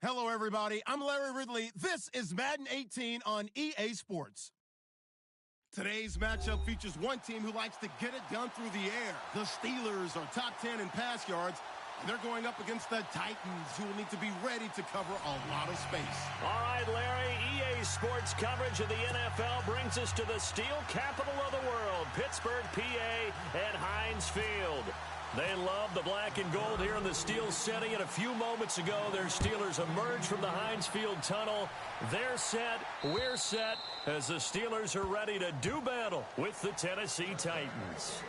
Hello, everybody. I'm Larry Ridley. This is Madden 18 on EA Sports. Today's matchup features one team who likes to get it done through the air. The Steelers are top 10 in pass yards, and they're going up against the Titans, who will need to be ready to cover a lot of space. All right, Larry, EA Sports coverage of the NFL brings us to the steel capital of the world, Pittsburgh, PA, at Heinz Field. They love the black and gold here in the Steel City, and a few moments ago, their Steelers emerged from the Heinz Field tunnel. They're set, we're set, as the Steelers are ready to do battle with the Tennessee Titans.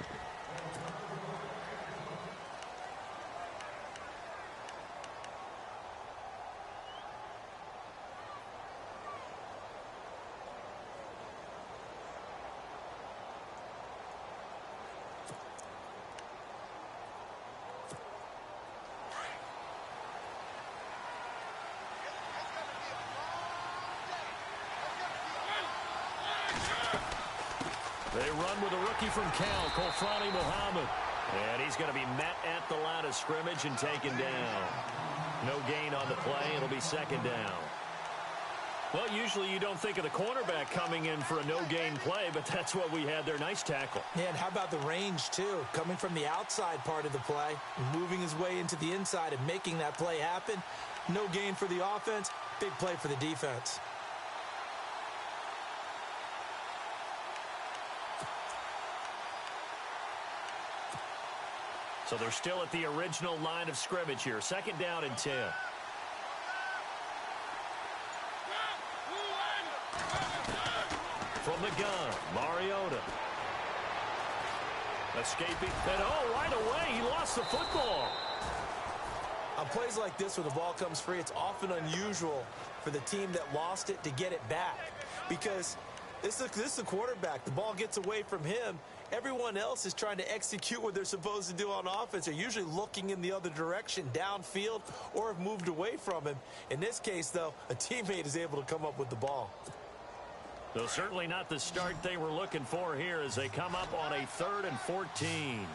They run with a rookie from Cal, Kolfrani Muhammad. And he's going to be met at the line of scrimmage and taken down. No gain on the play. It'll be second down. Well, usually you don't think of the cornerback coming in for a no-gain play, but that's what we had there. Nice tackle. Yeah, and how about the range, too? Coming from the outside part of the play, moving his way into the inside and making that play happen. No gain for the offense. Big play for the defense. So they're still at the original line of scrimmage here. Second down and 10. From the gun, Mariota. Escaping. And right away, he lost the football. On plays like this where the ball comes free, it's often unusual for the team that lost it to get it back. Because this is a quarterback. The ball gets away from him. Everyone else is trying to execute what they're supposed to do on offense. They're usually looking in the other direction, downfield, or have moved away from him. In this case, though, a teammate is able to come up with the ball. Though certainly not the start they were looking for here as they come up on a 3rd and 14.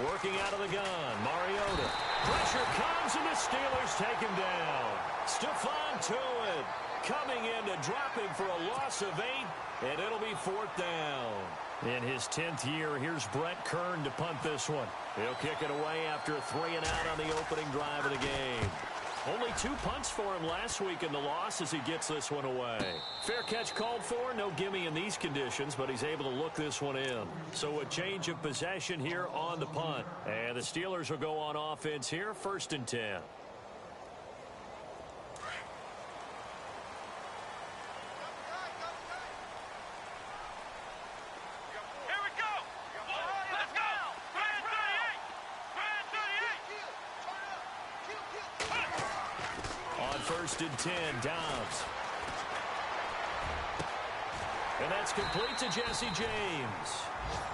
Working out of the gun, Mariota. Pressure comes, and the Steelers take him down. Stephon Tuitt coming in to drop him for a loss of 8, and it'll be 4th down. In his 10th year, here's Brett Kern to punt this one. He'll kick it away after a 3-and-out on the opening drive of the game. Only 2 punts for him last week in the loss as he gets this one away. Fair catch called for. No gimme in these conditions, but he's able to look this one in. So a change of possession here on the punt. And the Steelers will go on offense here, 1st and 10. On 1st and 10, Dobbs. And that's complete to Jesse James.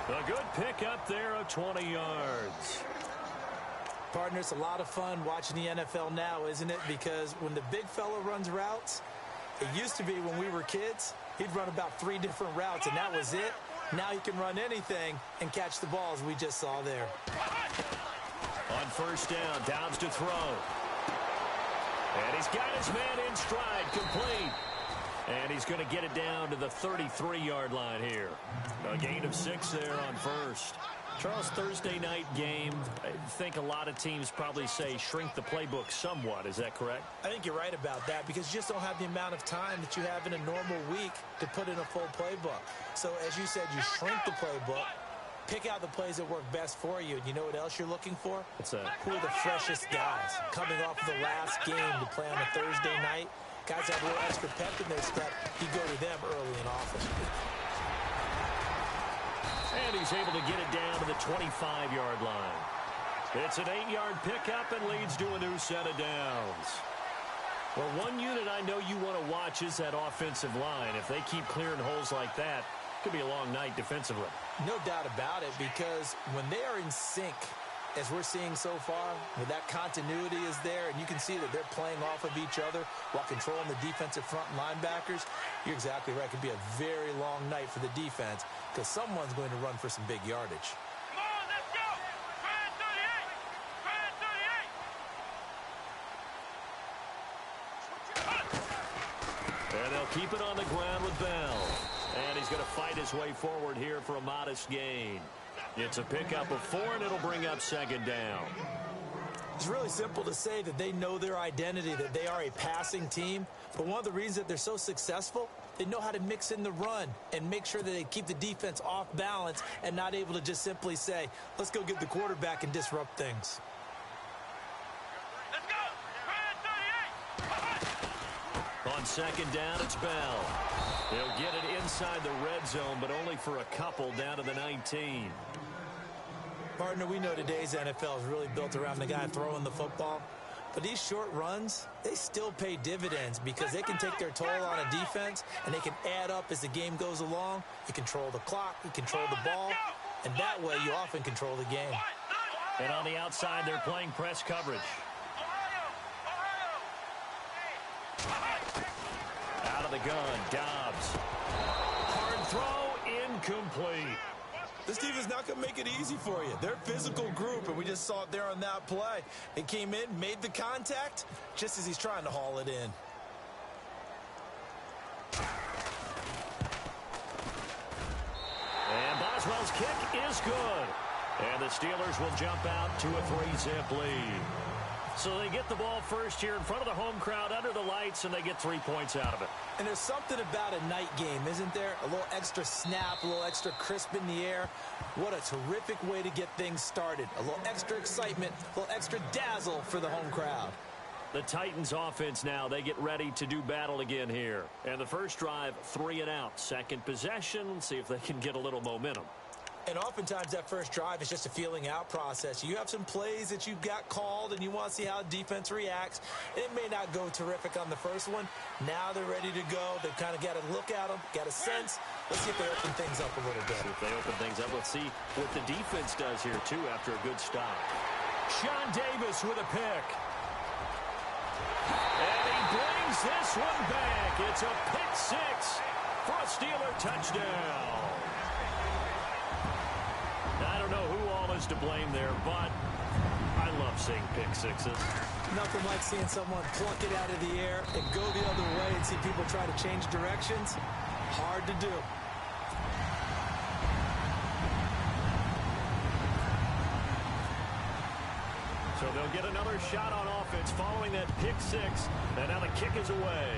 A good pick up there of 20 yards. Partner, it's a lot of fun watching the NFL now, isn't it? Because when the big fella runs routes, it used to be when we were kids, he'd run about 3 different routes, and that was it. Now he can run anything and catch the balls we just saw there. On 1st down, Dobbs to throw. And he's got his man in stride, complete. And he's going to get it down to the 33-yard line here. A gain of 6 there on 1st. Charles, Thursday night game, I think a lot of teams probably say shrink the playbook somewhat. Is that correct? I think you're right about that because you just don't have the amount of time that you have in a normal week to put in a full playbook. So, as you said, you shrink the playbook. Pick out the plays that work best for you. And you know what else you're looking for? What's that? Who are the freshest guys coming off of the last game to play on a Thursday night? Guys have a little extra pep in their step. You go to them early and often. And he's able to get it down to the 25-yard line. It's an 8-yard pickup and leads to a new set of downs. Well, one unit I know you want to watch is that offensive line. If they keep clearing holes like that, it could be a long night defensively. No doubt about it, because when they are in sync, as we're seeing so far, where that continuity is there, and you can see that they're playing off of each other while controlling the defensive front linebackers, you're exactly right. It could be a very long night for the defense because someone's going to run for some big yardage. Come on, let's go! Try 38! Try 38! They'll keep it on the ground with Bell. And he's going to fight his way forward here for a modest gain. It's a pickup of 4, and it'll bring up second down. It's really simple to say that they know their identity, that they are a passing team. But one of the reasons that they're so successful, they know how to mix in the run and make sure that they keep the defense off balance and not able to just simply say, let's go get the quarterback and disrupt things. On second down, it's Bell. He'll get it inside the red zone, but only for a couple down to the 19. Partner, we know today's NFL is really built around the guy throwing the football. But these short runs, they still pay dividends because they can take their toll on a defense and they can add up as the game goes along. You control the clock, you control the ball, and that way you often control the game. And on the outside, they're playing press coverage. Out of the gun, Dobbs. Hard throw, incomplete. This team is not going to make it easy for you. They're a physical group, and we just saw it there on that play. They came in, made the contact, just as he's trying to haul it in. And Boswell's kick is good. And the Steelers will jump out to a 3-zip lead. So they get the ball first here in front of the home crowd under the lights, and they get 3 points out of it. And there's something about a night game, isn't there? A little extra snap, a little extra crisp in the air. What a terrific way to get things started. A little extra excitement, a little extra dazzle for the home crowd. The Titans offense now, they get ready to do battle again here. And the first drive, 3 and out. Second possession, see if they can get a little momentum. And oftentimes that first drive is just a feeling out process. You have some plays that you've got called and you want to see how defense reacts. It may not go terrific on the first one. Now they're ready to go. They've kind of got to look at them, got a sense. Let's see if they open things up a little bit. See if they open things up. Let's see what the defense does here, too, after a good stop. Sean Davis with a pick. And he brings this one back. It's a pick 6 for a Steeler touchdown. I don't know who all is to blame there, but I love seeing pick sixes. Nothing like seeing someone pluck it out of the air and go the other way and see people try to change directions. Hard to do. So they'll get another shot on offense following that pick 6, and now the kick is away.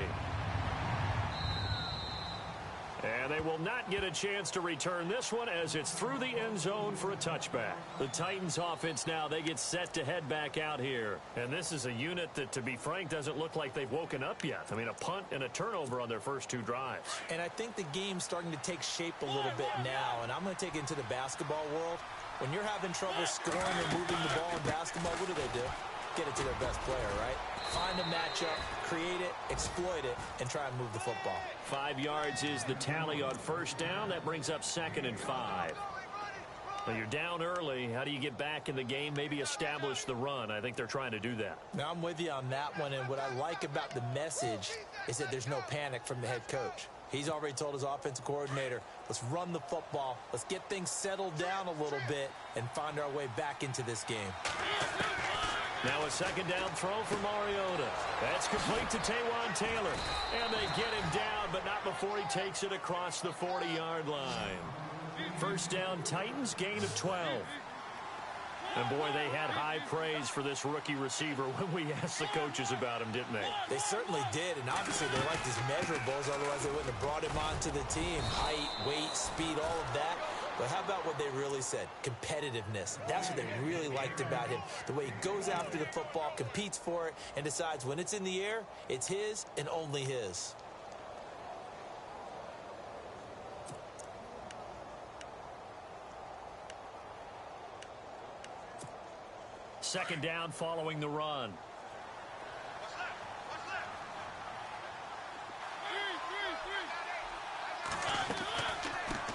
And they will not get a chance to return this one as it's through the end zone for a touchback. The Titans offense now, they get set to head back out here. And this is a unit that, to be frank, doesn't look like they've woken up yet. I mean, a punt and a turnover on their first 2 drives. And I think the game's starting to take shape a little bit now. And I'm going to take it into the basketball world. When you're having trouble scoring or moving the ball in basketball, what do? Get it to their best player, right? Find a matchup, create it, exploit it, and try and move the football. 5 yards is the tally on first down. That brings up 2nd and 5. Now you're down early. How do you get back in the game? Maybe establish the run. I think they're trying to do that. Now I'm with you on that one, and what I like about the message is that there's no panic from the head coach. He's already told his offensive coordinator, let's run the football, let's get things settled down a little bit, and find our way back into this game. Now a 2nd down throw for Mariota. That's complete to Taywan Taylor. And they get him down, but not before he takes it across the 40-yard line. First down, Titans, gain of 12. And, boy, they had high praise for this rookie receiver when we asked the coaches about him, didn't they? They certainly did, and obviously they liked his measurables, otherwise they wouldn't have brought him onto the team. Height, weight, speed, all of that. But how about what they really said? Competitiveness. That's what they really liked about him. The way he goes after the football, competes for it, and decides when it's in the air, it's his and only his. Second down following the run.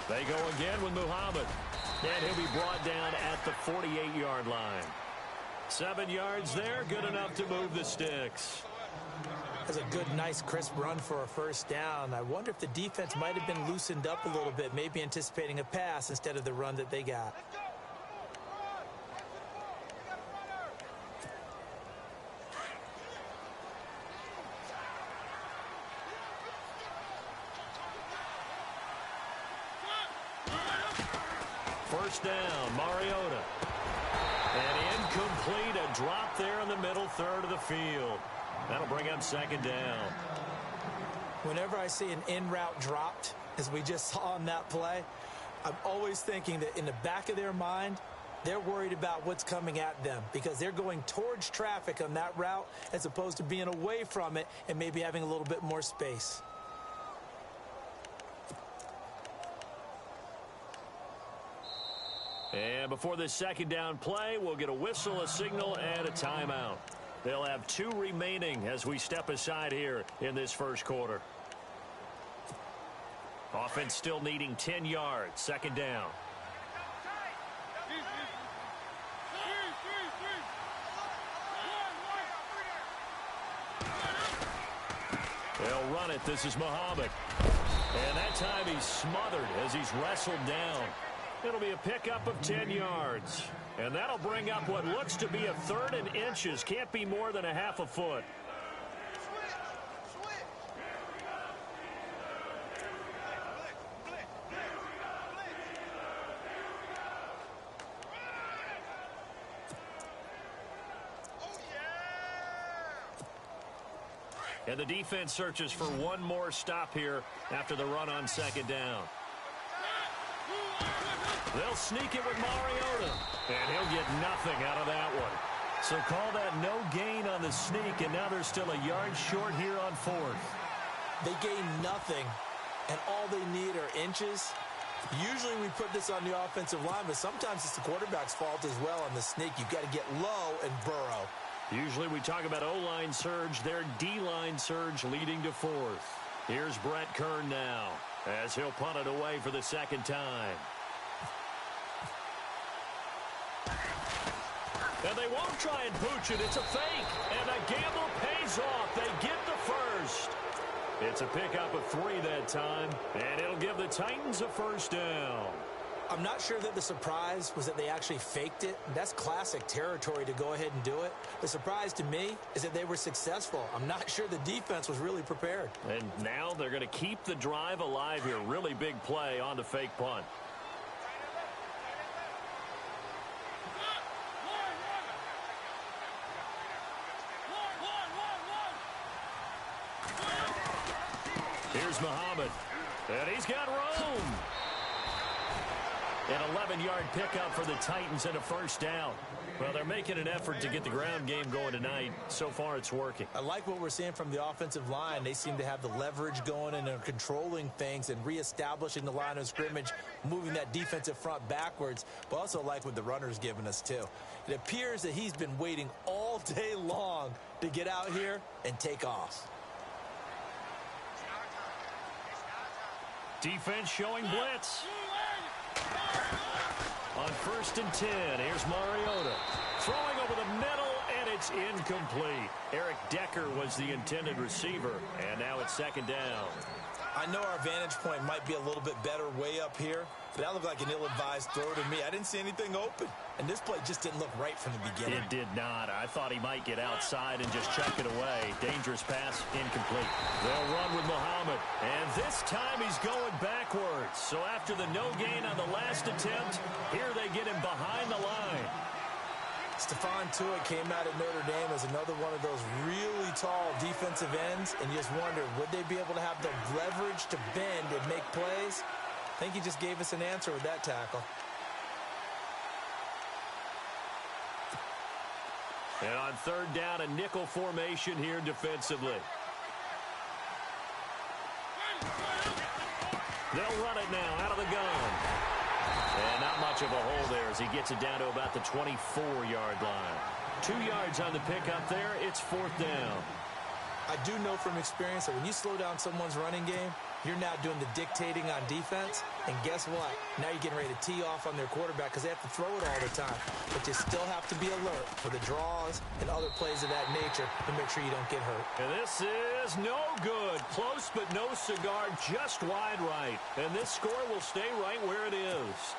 They go again with Muhammad. And he'll be brought down at the 48-yard line. 7 yards there, good enough to move the sticks. That's a good, nice, crisp run for a first down. I wonder if the defense might have been loosened up a little bit, maybe anticipating a pass instead of the run that they got. first down. Mariota. And incomplete, a drop there in the middle third of the field. That'll bring up second down. Whenever I see an in-route dropped, as we just saw on that play, I'm always thinking that in the back of their mind, they're worried about what's coming at them because they're going towards traffic on that route as opposed to being away from it and maybe having a little bit more space. And before this second down play, we'll get a whistle, a signal, and a timeout. They'll have 2 remaining as we step aside here in this first quarter. Offense still needing 10 yards. Second down. They'll run it. This is Muhammad. And that time he's smothered as he's wrestled down. It'll be a pickup of 10 yards. And that'll bring up what looks to be a 3rd and inches. Can't be more than a half a foot. And the defense searches for one more stop here after the run on second down. They'll sneak it with Mariota, and he'll get nothing out of that one. So call that no gain on the sneak, and now they're still a yard short here on 4th. They gain nothing, and all they need are inches. Usually we put this on the offensive line, but sometimes it's the quarterback's fault as well on the sneak. You've got to get low and burrow. Usually we talk about O-line surge, their D-line surge leading to 4th. Here's Brett Kern now as he'll punt it away for the second time. And they won't try and pooch it. It's a fake. And the gamble pays off. They get the first. It's a pickup of 3 that time. And it'll give the Titans a first down. I'm not sure that the surprise was that they actually faked it. That's classic territory to go ahead and do it. The surprise to me is that they were successful. I'm not sure the defense was really prepared. And now they're going to keep the drive alive here. Really big play on the fake punt. Here's Muhammad. And he's got room. An 11-yard pickup for the Titans and a first down. Well, they're making an effort to get the ground game going tonight. So far, it's working. I like what we're seeing from the offensive line. They seem to have the leverage going and are controlling things and reestablishing the line of scrimmage, moving that defensive front backwards, but also like what the runner's giving us, too. It appears that he's been waiting all day long to get out here and take off. Defense showing blitz. On 1st and 10, here's Mariota. Throwing over the middle, and it's incomplete. Eric Decker was the intended receiver, and now it's second down. I know our vantage point might be a little bit better way up here, but that looked like an ill-advised throw to me. I didn't see anything open, and this play just didn't look right from the beginning. It did not. I thought he might get outside and just chuck it away. Dangerous pass, incomplete. They'll run with Muhammad, and this time he's going backwards. So after the no gain on the last attempt, here they get him behind the line. Stephon Tuitt came out of Notre Dame as another one of those really tall defensive ends, and you just wonder, would they be able to have the leverage to bend and make plays? I think he just gave us an answer with that tackle. And on 3rd down, a nickel formation here defensively. They'll run it now out of the gun. And not much of a hole there as he gets it down to about the 24-yard line. 2 yards on the pickup there. It's 4th down. I do know from experience that when you slow down someone's running game, you're now doing the dictating on defense. And guess what? Now you're getting ready to tee off on their quarterback because they have to throw it all the time. But you still have to be alert for the draws and other plays of that nature to make sure you don't get hurt. And this is no good. Close but no cigar, just wide right. And this score will stay right where it is.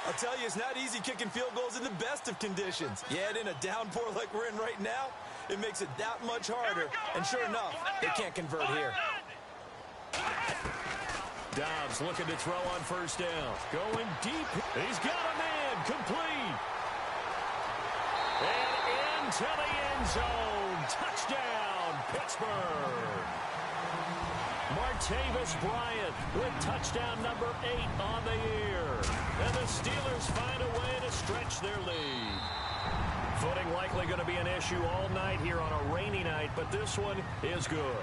I'll tell you, it's not easy kicking field goals in the best of conditions. You add in a downpour like we're in right now, it makes it that much harder. And sure enough, they can't convert here. Dobbs looking to throw on first down. Going deep. He's got a man. Complete. And into the end zone. Touchdown, Pittsburgh. Martavis Bryant with touchdown number 8 on the year. And the Steelers find a way to stretch their lead. Footing likely going to be an issue all night here on a rainy night, but this one is good.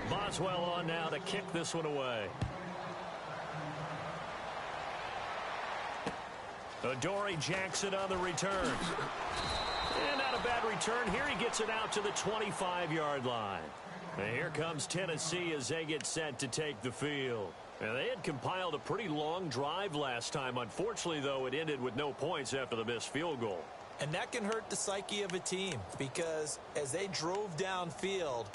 Boswell on now to kick this one away. Adoree Jackson on the return. And not a bad return. Here he gets it out to the 25-yard line. And here comes Tennessee as they get set to take the field. And they had compiled a pretty long drive last time. Unfortunately, though, it ended with no points after the missed field goal. And that can hurt the psyche of a team because as they drove downfield,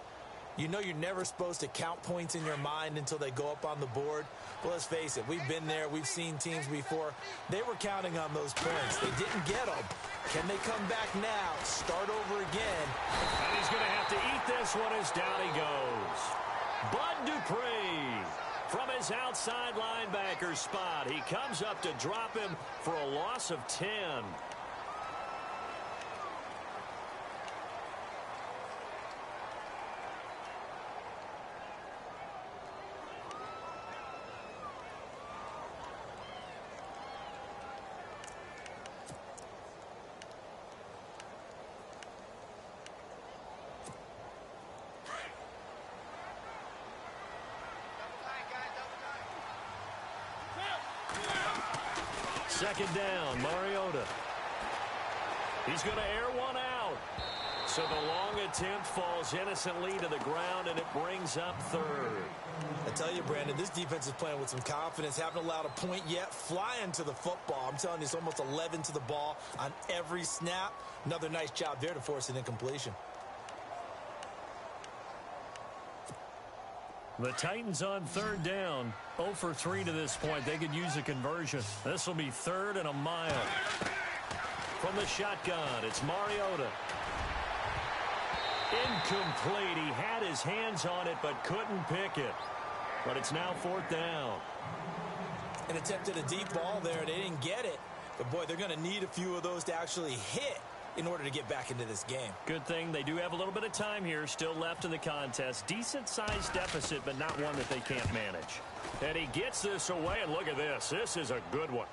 you know you're never supposed to count points in your mind until they go up on the board. Well, let's face it, we've been there. We've seen teams before. They were counting on those points. They didn't get them. Can they come back now, start over again? And he's going to have to eat this one as down he goes. Bud Dupree from his outside linebacker spot. He comes up to drop him for a loss of 10. Second down, Mariota. He's going to air one out. So the long attempt falls innocently to the ground, and it brings up third. I tell you, Brandon, this defense is playing with some confidence. Haven't allowed a point yet. Flying to the football. I'm telling you, it's almost 11 to the ball on every snap. Another nice job there to force an incompletion. The Titans on third down. 0 for 3 to this point. They could use a conversion. This will be 3rd and a mile. From the shotgun, it's Mariota. Incomplete. He had his hands on it but couldn't pick it. But it's now 4th down. And attempted a deep ball there. They didn't get it. But, boy, they're going to need a few of those to actually hit in order to get back into this game. Good thing they do have a little bit of time here still left in the contest. Decent-sized deficit, but not one that they can't manage. And he gets this away, and look at this. This is a good one.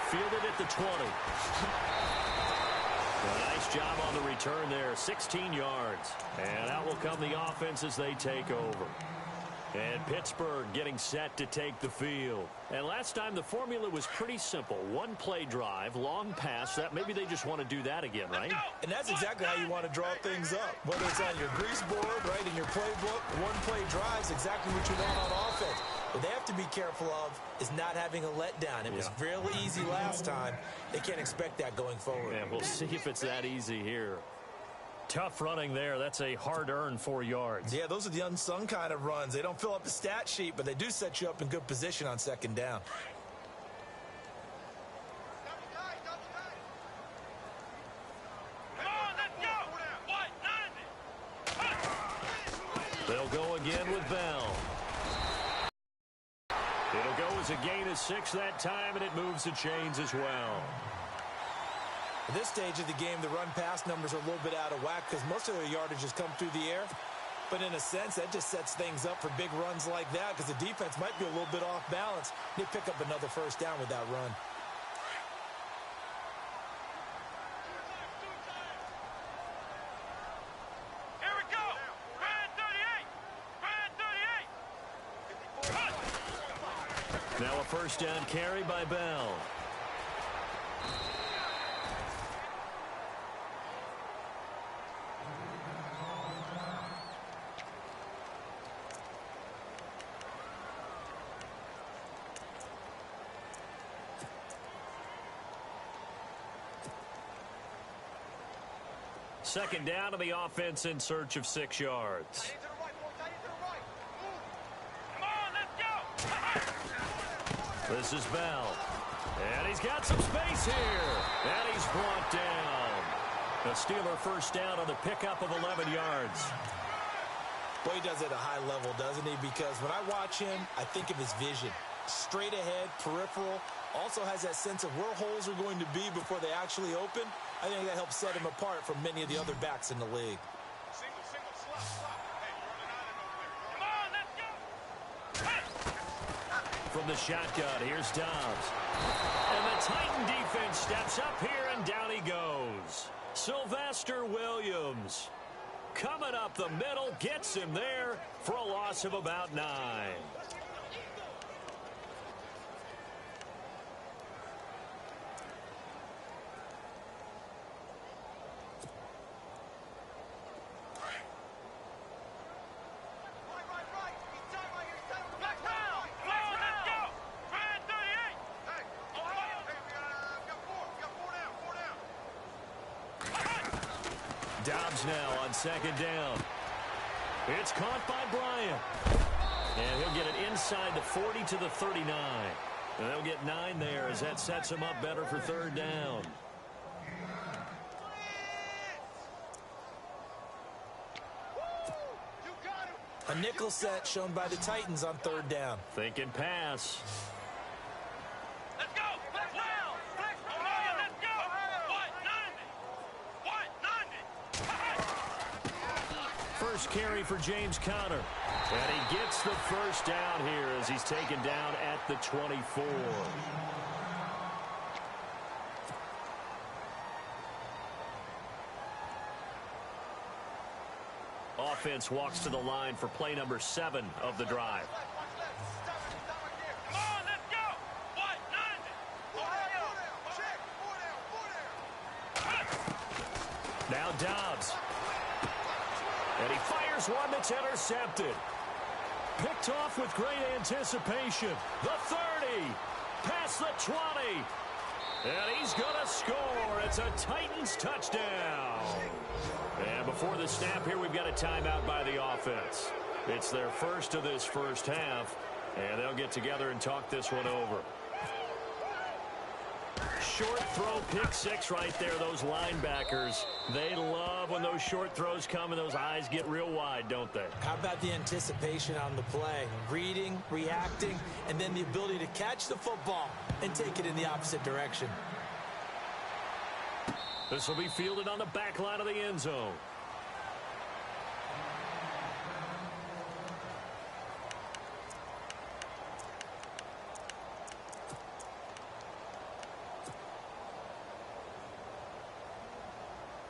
Fielded at the 20. A nice job on the return there. 16 yards. And out will come the offense as they take over. And Pittsburgh getting set to take the field. And last time the formula was pretty simple. One play drive, long pass. That maybe they just want to do that again, right? And that's exactly how you want to draw things up. Whether it's on your grease board, right, in your playbook, one play drive is exactly what you want on offense. What they have to be careful of is not having a letdown. It was real easy last time. They can't expect that going forward. And we'll see if it's that easy here. Tough running there. That's a hard-earned 4 yards. Yeah, those are the unsung kind of runs. They don't fill up the stat sheet, but they do set you up in good position on second down. They'll go again with Bell. It'll go as a gain of 6 that time, and it moves the chains as well. At this stage of the game, the run-pass numbers are a little bit out of whack because most of their yardage has come through the air. But in a sense, that just sets things up for big runs like that because the defense might be a little bit off balance. They pick up another first down with that run. Here we go. Brand 38. Now a first down carry by Bell. Second down to the offense in search of 6 yards. This is Bell. And he's got some space here. And he's brought down. The Steeler first down on the pickup of 11 yards. Boy, he does it at a high level, doesn't he? Because when I watch him, I think of his vision. Straight ahead, peripheral. Also has that sense of where holes are going to be before they actually open. I think that helps set him apart from many of the other backs in the league. Single, slot. Hey, you're running out of there. Come on, let's go. From the shotgun, here's Dobbs. And the Titan defense steps up here, and down he goes. Sylvester Williams coming up the middle, gets him there for a loss of about 9. Dobbs now on second down. It's caught by Bryant. And he'll get it inside the 40 to the 39. And they'll get 9 there as that sets him up better for third down. A nickel set shown by the Titans on third down. Thinking pass. Let's go. Let's go. Let's go. First carry for James Conner. And he gets the first down here as he's taken down at the 24. Offense walks to the line for play number 7 of the drive. Come on, let's go. Now Dobbs. And he fires one that's intercepted. Picked off with great anticipation. The 30. Past the 20. And he's going to score. It's a Titans touchdown. And before the snap here, we've got a timeout by the offense. It's their first of this first half, and they'll get together and talk this one over. Short throw, pick 6 right there. Those linebackers, they love when those short throws come and those eyes get real wide, don't they? How about the anticipation on the play? Reading, reacting, and then the ability to catch the football and take it in the opposite direction. This will be fielded on the back line of the end zone.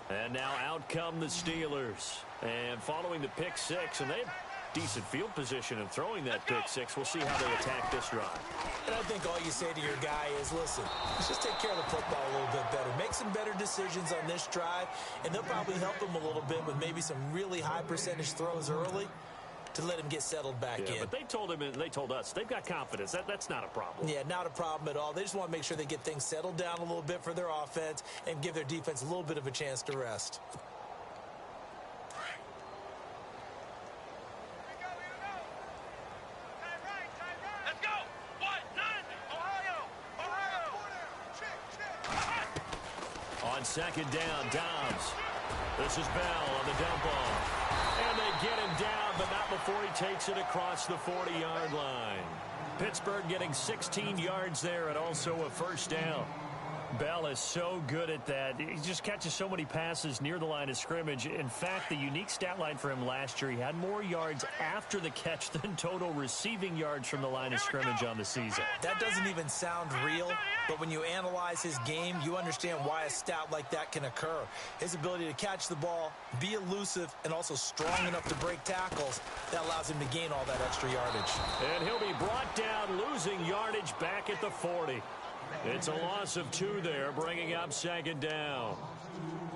And now out come the Steelers. And following the pick 6, and they have decent field position and throwing that pick 6. We'll see how they attack this drive. And I think all you say to your guy is, listen, let's just take care of the football a little bit better. Make some better decisions on this drive, and they'll probably help him a little bit with maybe some really high percentage throws early to let him get settled back in. But they told him and they told us they've got confidence. That's not a problem. Yeah, not a problem at all. They just want to make sure they get things settled down a little bit for their offense and give their defense a little bit of a chance to rest. On second down, Dobbs. This is Bell on the dump off. And they get him down, but not before he takes it across the 40-yard line. Pittsburgh getting 16 yards there and also a first down. Bell is so good at that. He just catches so many passes near the line of scrimmage. In fact, the unique stat line for him last year, he had more yards after the catch than total receiving yards from the line of scrimmage on the season. That doesn't even sound real, but when you analyze his game, you understand why a stat like that can occur. His ability to catch the ball, be elusive, and also strong enough to break tackles, that allows him to gain all that extra yardage. And he'll be brought down, losing yardage back at the 40. It's a loss of 2 there, bringing up second down.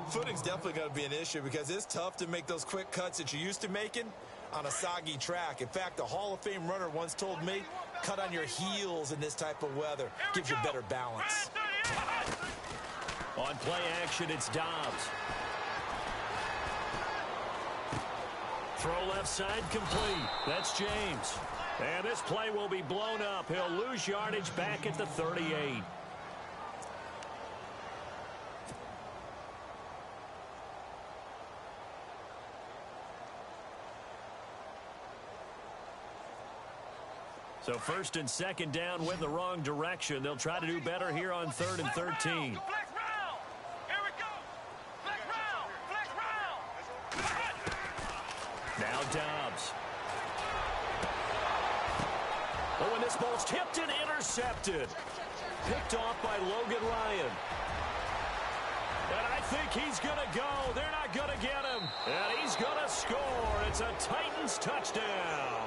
Footing's definitely going to be an issue because it's tough to make those quick cuts that you're used to making on a soggy track. In fact, a Hall of Fame runner once told me, cut on your heels in this type of weather. Gives you better balance. On play action, it's Dobbs. Throw left side complete. That's James. And this play will be blown up. He'll lose yardage back at the 38. So first and second down went the wrong direction. They'll try to do better here on 3rd and 13. Flex round. Here we go. Flex round. Flex round. Now Dobbs. Oh, and this ball's tipped and intercepted. Picked off by Logan Ryan. And I think he's going to go. They're not going to get him. And he's going to score. It's a Titans touchdown.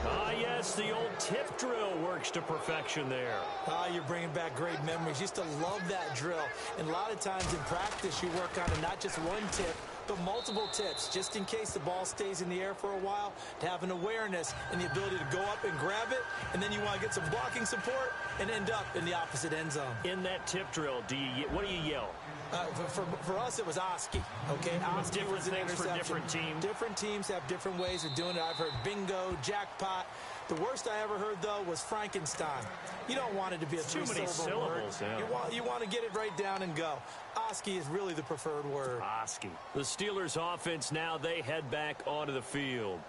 Ah, yes, the old tip drill works to perfection there. Ah, you're bringing back great memories. Used to love that drill. And a lot of times in practice, you work on not just one tip, but multiple tips, just in case the ball stays in the air for a while, to have an awareness and the ability to go up and grab it, and then you want to get some blocking support and end up in the opposite end zone. In that tip drill, what do you yell? For us, it was Oski. Okay, Oski different was an things for interception. different teams. Different teams have different ways of doing it. I've heard bingo, jackpot. The worst I ever heard, though, was Frankenstein. You don't want it to be a three-syllable word. Yeah. You want to get it right down and go. Oski is really the preferred word. Oski. The Steelers' offense now, they head back onto the field.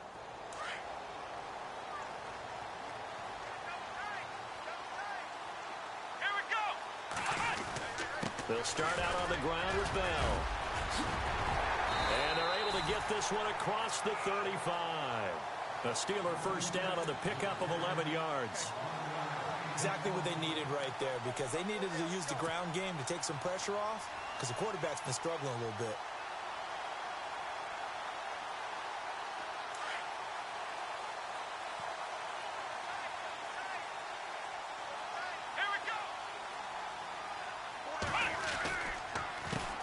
Here we go. They'll start out on the ground with Bell. And they're able to get this one across the 35. A Steeler first down on the pickup of 11 yards. Exactly what they needed right there, because they needed to use the ground game to take some pressure off, because the quarterback's been struggling a little bit. Here we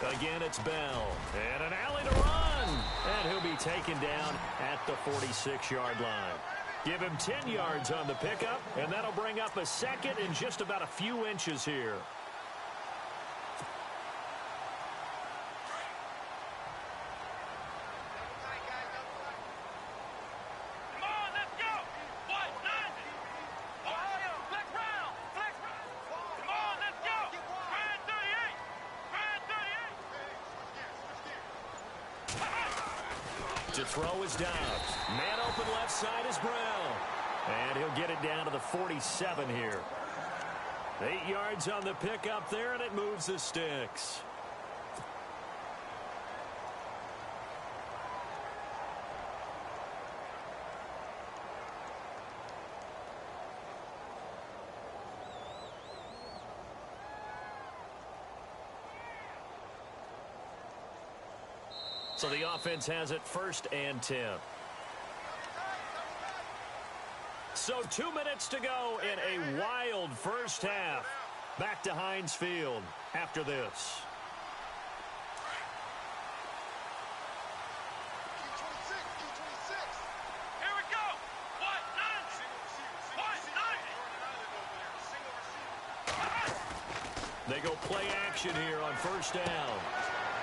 go. Again, it's Bell. And an alley to run. And he'll be taken down at the 46-yard line. Give him 10 yards on the pickup, and that'll bring up a second in just about a few inches here. Come on, let's go. What? 90. Ohio, flex round. Flex round. Come on, let's go. Grand 38. Grand 38. To throw is Dobbs. Man open left side is Brown. And he'll get it down to the 47 here. 8 yards on the pickup there, and it moves the sticks. So the offense has it 1st and 10. So 2 minutes to go in a wild first half. Back to Heinz Field after this. Here we go. What? 90. What? 90. They go play action here on first down.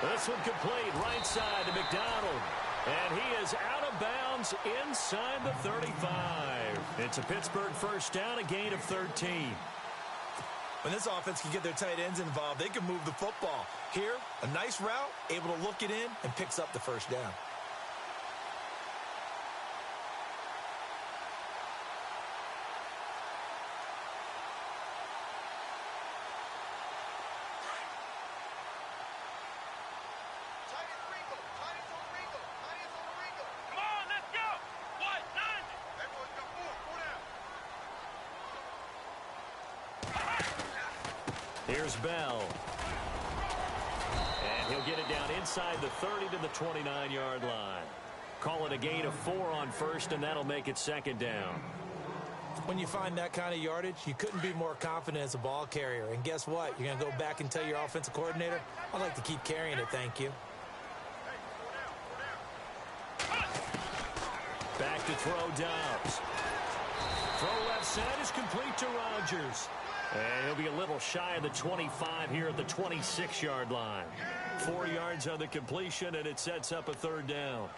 This one complete right side to McDonald. And he is out of bounds inside the 35. It's a Pittsburgh first down, a gain of 13. When this offense can get their tight ends involved, they can move the football. Here, a nice route, able to look it in, and picks up the first down. Come on, let's go. What? 90. Here's Bell. And he'll get it down inside the 30 to the 29-yard line. Call it a gain of 4 on first, and that'll make it 2nd down. When you find that kind of yardage, you couldn't be more confident as a ball carrier. And guess what? You're going to go back and tell your offensive coordinator, I'd like to keep carrying it, thank you. Back to throw Dobbs. Throw left side is complete to Rodgers. And he'll be a little shy of the 25 here at the 26-yard line. 4 yards on the completion, and it sets up a third down.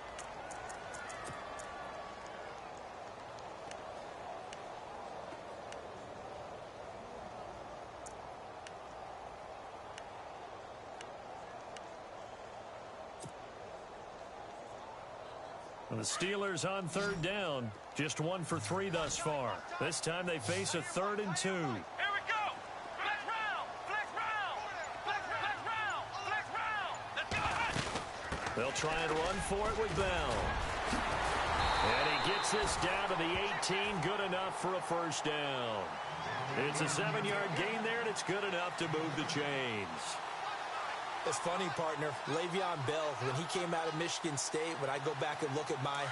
The Steelers on third down. Just 1 for 3 thus far. This time they face a 3rd and 2. Here we go. Flex round. Flex round. Flex round. Flex round. Let's go. They'll try and run for it with Bell. And he gets this down to the 18. Good enough for a first down. It's a 7-yard gain there, and it's good enough to move the chains. It's funny, partner. Le'Veon Bell, when he came out of Michigan State, when I go back and look at my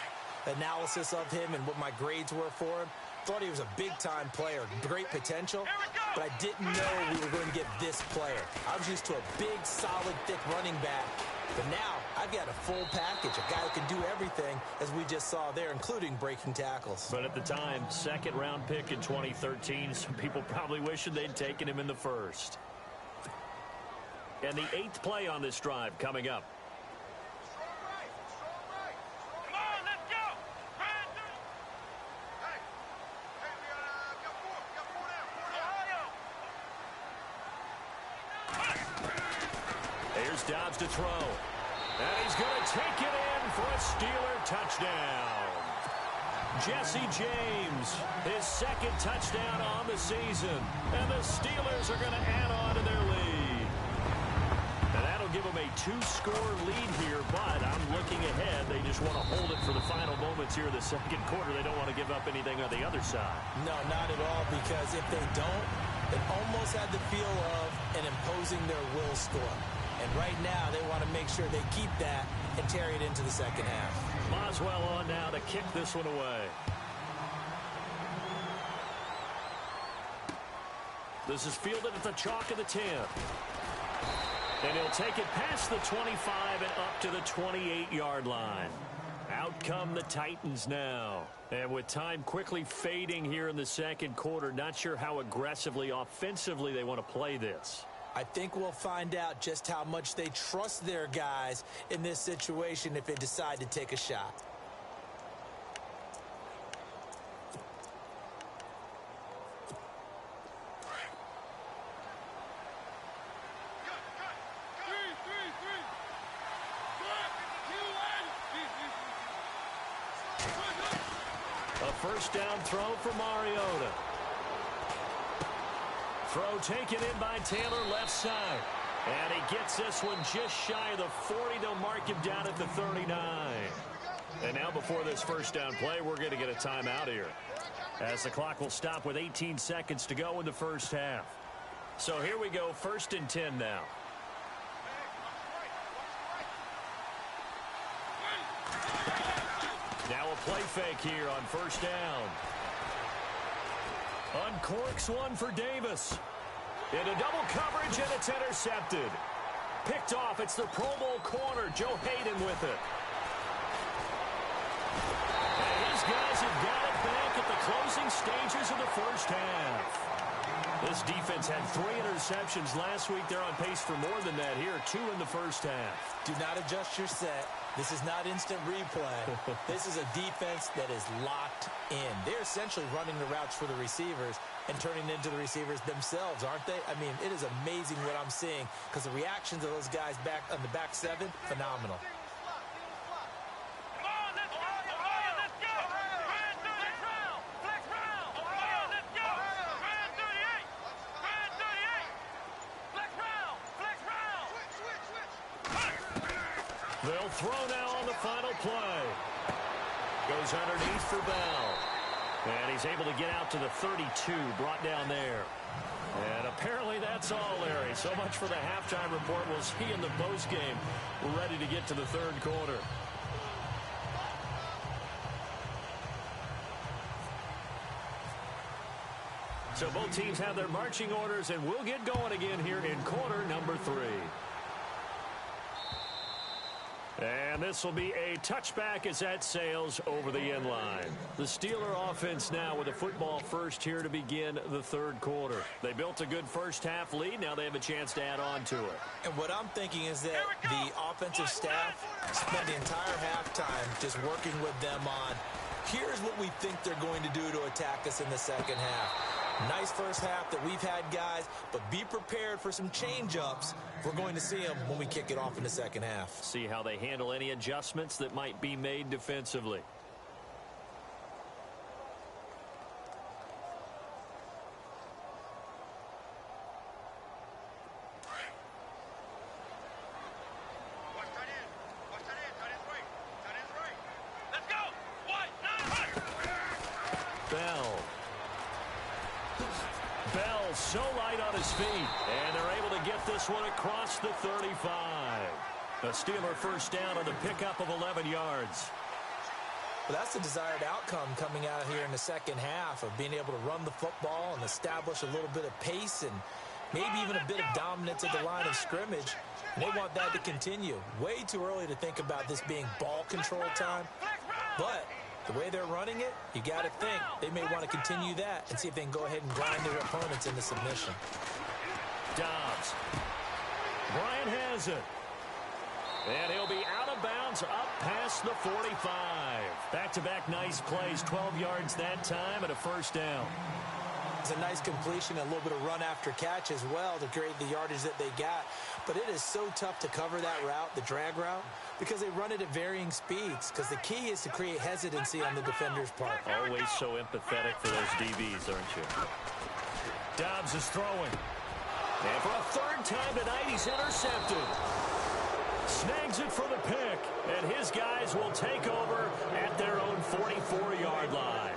analysis of him and what my grades were for him, thought he was a big-time player, great potential, but I didn't know we were going to get this player. I was used to a big, solid, thick running back, but now I've got a full package, a guy who can do everything, as we just saw there, including breaking tackles. But at the time, 2nd-round pick in 2013, some people probably wishing they'd taken him in the 1st. And the 8th play on this drive coming up. Come on, let's go. Hey, we got 4 down. Here's Dobbs to throw. And he's going to take it in for a Steeler touchdown. Jesse James, his 2nd touchdown on the season. And the Steelers are going to add on to their lead. And that'll give them a 2-score lead here, but I'm looking ahead. They just want to hold it for the final moments here of the 2nd quarter. They don't want to give up anything on the other side. No, not at all, because if they don't, it almost had the feel of an imposing their will score. And right now, they want to make sure they keep that and carry it into the 2nd half. Boswell on now to kick this one away. This is fielded at the chalk of the 10. And he'll take it past the 25 and up to the 28-yard line. Out come the Titans now. And with time quickly fading here in the 2nd quarter, not sure how aggressively, offensively they want to play this. I think we'll find out just how much they trust their guys in this situation if they decide to take a shot. A first down throw for Mariota. Throw taken in by Taylor left side. And he gets this one just shy of the 40. They'll mark him down at the 39. And now before this first down play, we're going to get a timeout here, as the clock will stop with 18 seconds to go in the first half. So here we go, 1st and 10 now. Now a play fake here on first down. Uncorks one for Davis. Into double coverage, and it's intercepted. Picked off. It's the Pro Bowl corner, Joe Hayden, with it. And these guys have got it back at the closing stages of the first half. This defense had 3 interceptions last week. They're on pace for more than that here. 2 in the first half. Do not adjust your set. This is not instant replay. This is a defense that is locked in. They're essentially running the routes for the receivers and turning into the receivers themselves, aren't they? I mean, it is amazing what I'm seeing, because the reactions of those guys back on the back 7, phenomenal. They'll throw now on the final play. Goes underneath for Bell. And he's able to get out to the 32, brought down there. And apparently that's all, Larry. So much for the halftime report. We'll see in the postgame. We're ready to get to the 3rd quarter. So both teams have their marching orders, and we'll get going again here in quarter number 3. And this will be a touchback as that sails over the end line. The Steeler offense now with a football first here to begin the third quarter. They built a good first half lead. Now they have a chance to add on to it. And what I'm thinking is that the offensive staff spent the entire halftime just working with them on, here's what we think they're going to do to attack us in the second half. Nice first half that we've had, guys, but be prepared for some change-ups. We're going to see them when we kick it off in the second half. See how they handle any adjustments that might be made defensively. So light on his feet, and they're able to get this one across the 35. A Steeler first down on the pickup of 11 yards. But that's the desired outcome coming out here in the second half of being able to run the football and establish a little bit of pace and maybe even a bit of dominance at the line of scrimmage. And they want that to continue. Way too early to think about this being ball control time, but the way they're running it, you got to think they may want to continue that and see if they can go ahead and grind their opponents into submission. Dobbs. Bryant has it. And he'll be out of bounds up past the 45. Back-to-back nice plays, 12 yards that time and a first down. It's a nice completion, a little bit of run after catch as well to create the yardage that they got. But it is so tough to cover that route, the drag route, because they run it at varying speeds. Because the key is to create hesitancy on the defender's part. Always so empathetic for those DBs, aren't you? Dobbs is throwing. And for a third time tonight, he's intercepted. Snags it for the pick. And his guys will take over at their own 44-yard line.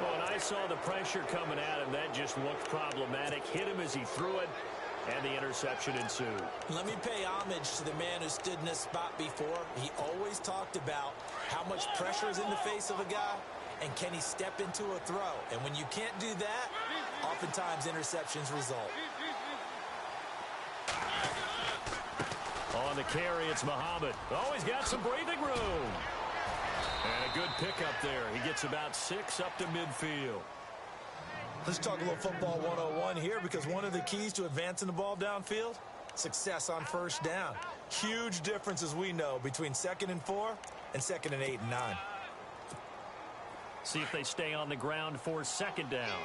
Well, and I saw the pressure coming at him. That just looked problematic. Hit him as he threw it, and the interception ensued. Let me pay homage to the man who stood in this spot before. He always talked about how much pressure is in the face of a guy, and can he step into a throw. And when you can't do that, oftentimes interceptions result. On the carry, it's Muhammad. Oh, he's got some breathing room. And a good pickup there. He gets about 6 up to midfield. Let's talk a little football 101 here, because one of the keys to advancing the ball downfield, success on first down. Huge difference, as we know, between 2nd and 4 and 2nd and 8 and 9. See if they stay on the ground for second down.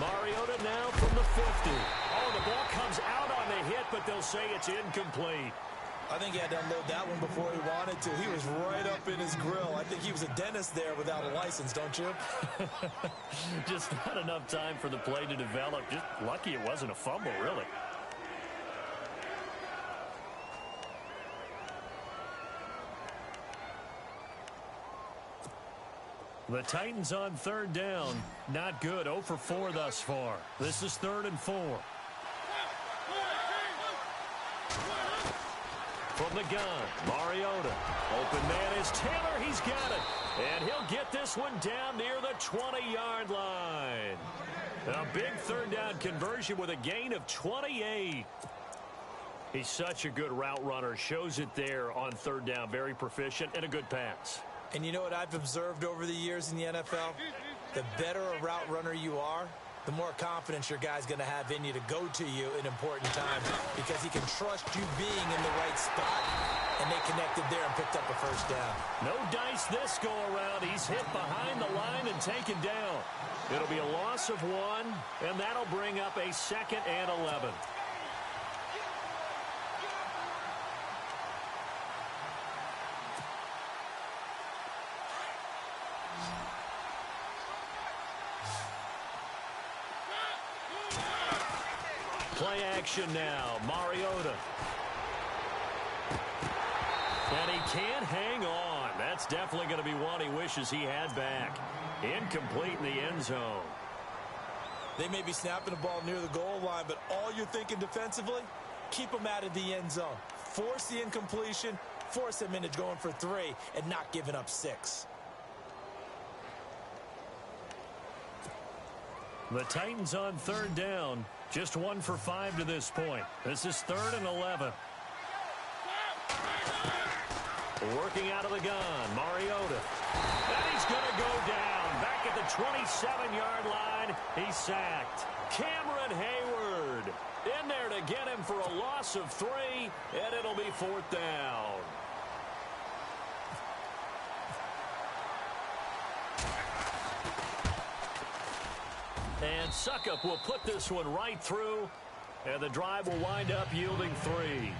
Mariota now from the 50. Oh, the ball comes out on the hit, but they'll say it's incomplete. I think he had to unload that one before he wanted to. He was right up in his grill. I think he was a dentist there without a license, don't you? Just not enough time for the play to develop. Just lucky it wasn't a fumble, really. The Titans on third down. Not good. 0 for 4 thus far. This is 3rd and 4. From the gun, Mariota. Open man is Taylor. He's got it. And he'll get this one down near the 20-yard line. A big third down conversion with a gain of 28. He's such a good route runner. Shows it there on third down. Very proficient and a good pass. And you know what I've observed over the years in the NFL? The better a route runner you are, the more confidence your guy's going to have in you to go to you in important times, because he can trust you being in the right spot, and they connected there and picked up a first down. No dice this go around. He's hit behind the line and taken down. It'll be a loss of 1, and that'll bring up a 2nd and 11. Play action now. Mariota. And he can't hang on. That's definitely going to be one he wishes he had back. Incomplete in the end zone. They may be snapping the ball near the goal line, but all you're thinking defensively, keep them out of the end zone. Force the incompletion, force them into going for 3, and not giving up 6. The Titans on third down. Just 1 for 5 to this point. This is 3rd and 11. Working out of the gun, Mariota. And he's going to go down. Back at the 27-yard line. He's sacked. Cameron Hayward in there to get him for a loss of 3, and it'll be 4th down. And Suckup will put this one right through, and the drive will wind up yielding 3.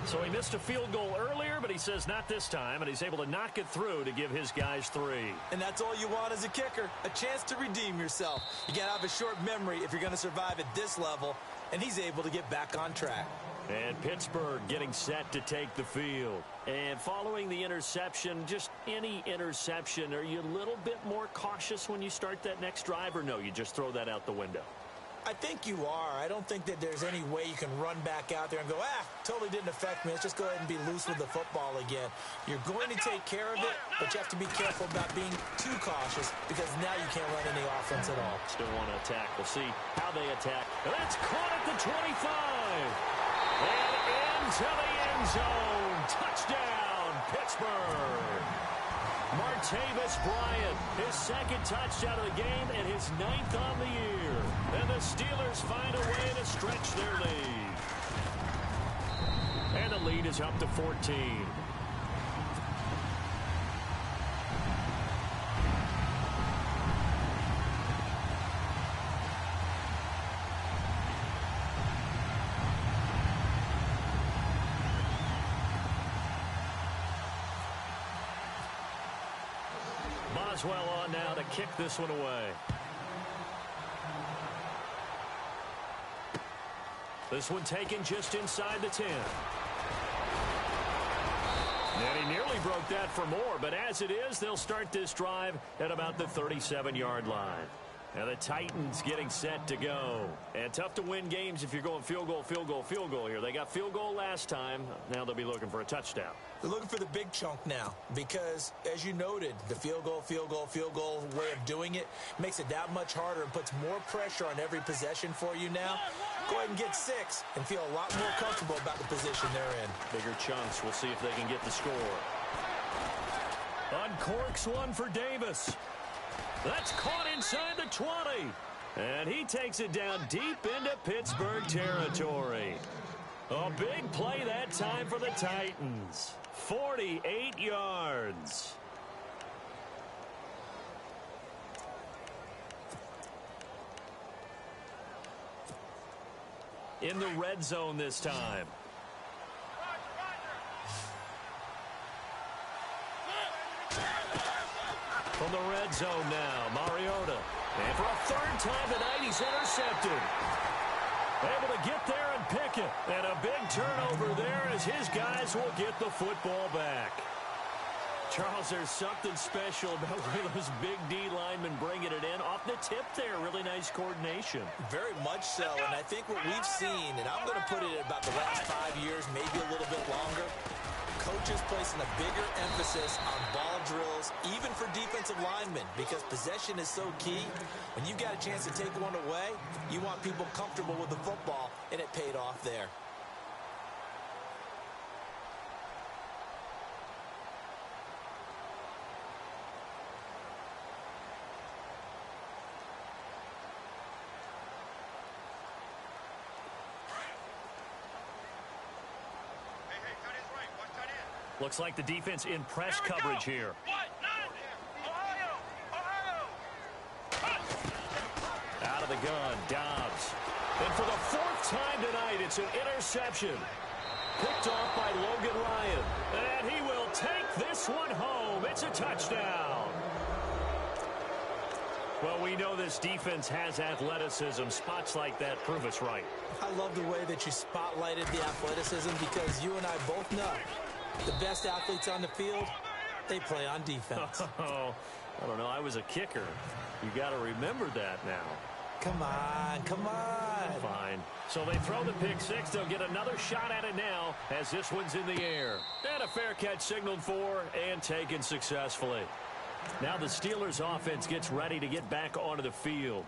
So he missed a field goal earlier, but he says not this time, and he's able to knock it through to give his guys 3. And that's all you want as a kicker, a chance to redeem yourself. You got to have a short memory if you're going to survive at this level, and he's able to get back on track. And Pittsburgh getting set to take the field. And following the interception, just any interception, are you a little bit more cautious when you start that next drive, or no, you just throw that out the window? I think you are. I don't think that there's any way you can run back out there and go, totally didn't affect me. Let's just go ahead and be loose with the football again. You're going to take care of it, but you have to be careful about being too cautious because now you can't run any offense at all. Still want to attack. We'll see how they attack. That's caught at the 25. And into the end zone. Touchdown, Pittsburgh. Martavis Bryant, his 2nd touchdown of the game and his 9th on the year. And the Steelers find a way to stretch their lead. And the lead is up to 14. Boswell on now to kick this one away. This one taken just inside the 10. And he nearly broke that for more, but as it is, they'll start this drive at about the 37-yard line. Now the Titans getting set to go. And tough to win games if you're going field goal, field goal, field goal here. They got field goal last time. Now they'll be looking for a touchdown. They're looking for the big chunk now because, as you noted, the field goal way of doing it makes it that much harder and puts more pressure on every possession for you now. Go ahead and get 6 and feel a lot more comfortable about the position they're in. Bigger chunks. We'll see if they can get the score. Uncorks one for Davis. That's caught inside the 20. And he takes it down deep into Pittsburgh territory. A big play that time for the Titans. 48 yards. In the red zone this time. From the red zone now, Mariota. And for a 3rd time tonight, he's intercepted. Able to get there and pick it. And a big turnover there as his guys will get the football back. Charles, there's something special about one of those big D linemen bringing it in. Off the tip there, really nice coordination. Very much so, and I think what we've seen, and I'm going to put it at about the last 5 years, maybe a little bit longer, coaches placing a bigger emphasis on ball drills, even for defensive linemen, because possession is so key. When you got a chance to take one away, you want people comfortable with the football, and it paid off there. Looks like the defense in press coverage here. Out of the gun, Dobbs. And for the 4th time tonight, it's an interception. Picked off by Logan Ryan. And he will take this one home. It's a touchdown. Well, we know this defense has athleticism. Spots like that prove us right. I love the way that you spotlighted the athleticism because you and I both know the best athletes on the field, they play on defense. Oh, I don't know. I was a kicker. You got to remember that now. Come on, come on. Fine. So they throw the pick 6. They'll get another shot at it now as this one's in the air. And a fair catch signaled for and taken successfully. Now the Steelers offense gets ready to get back onto the field.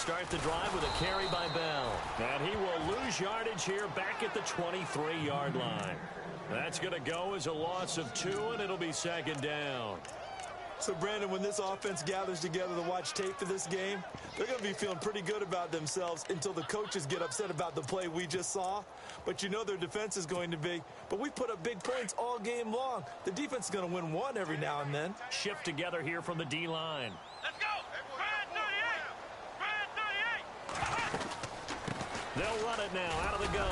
start the drive with a carry by Bell. And he will lose yardage here back at the 23-yard line. That's going to go as a loss of 2, and it'll be second down. So, Brandon, when this offense gathers together to watch tape for this game, they're going to be feeling pretty good about themselves until the coaches get upset about the play we just saw. But you know their defense is going to be. But we put up big points all game long. The defense is going to win one every now and then. Shift together here from the D-line. Let's go. Brand 38. They'll run it now out of the gun.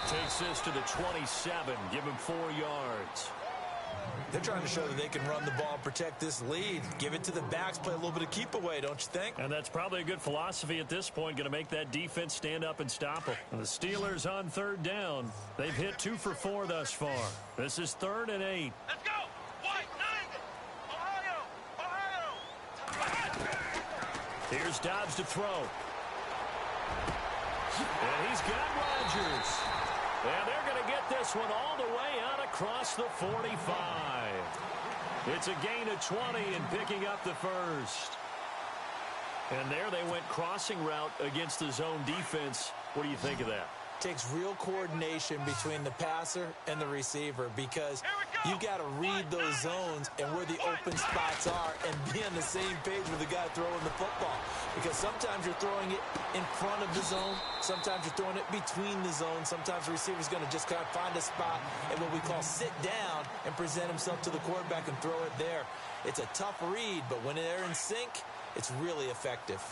Takes this to the 27. Give him 4 yards. They're trying to show that they can run the ball and protect this lead. Give it to the backs, play a little bit of keep away, don't you think? And that's probably a good philosophy at this point, going to make that defense stand up and stop them. And the Steelers on third down. They've hit 2 for 4 thus far. This is 3rd and 8. Let's go. White 9. Ohio. Here's Dobbs to throw. And he's got Rodgers. And they're going to get this one all the way out across the 45. It's a gain of 20 and picking up the first. And there they went crossing route against the zone defense. What do you think of that? Takes real coordination between the passer and the receiver because you got to read those zones and where the open spots are and be on the same page with the guy throwing the football. Because sometimes you're throwing it in front of the zone. Sometimes you're throwing it between the zones. Sometimes the receiver's going to just kind of find a spot and what we call sit down and present himself to the quarterback and throw it there. It's a tough read, but when they're in sync, it's really effective.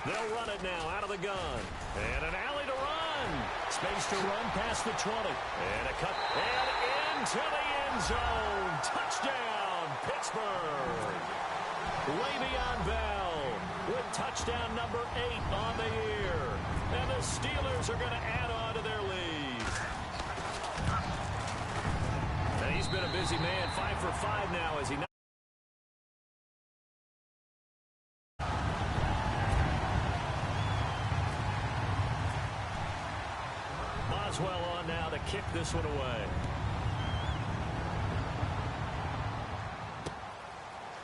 They'll run it now out of the gun. And an alley to run. Space to run past the 20. And a cut. And into the end zone. Touchdown, Pittsburgh. Le'Veon Bell with touchdown number 8 on the year. And the Steelers are going to add on to their lead. And he's been a busy man. 5 for 5 now as he Boswell on now to kick this one away.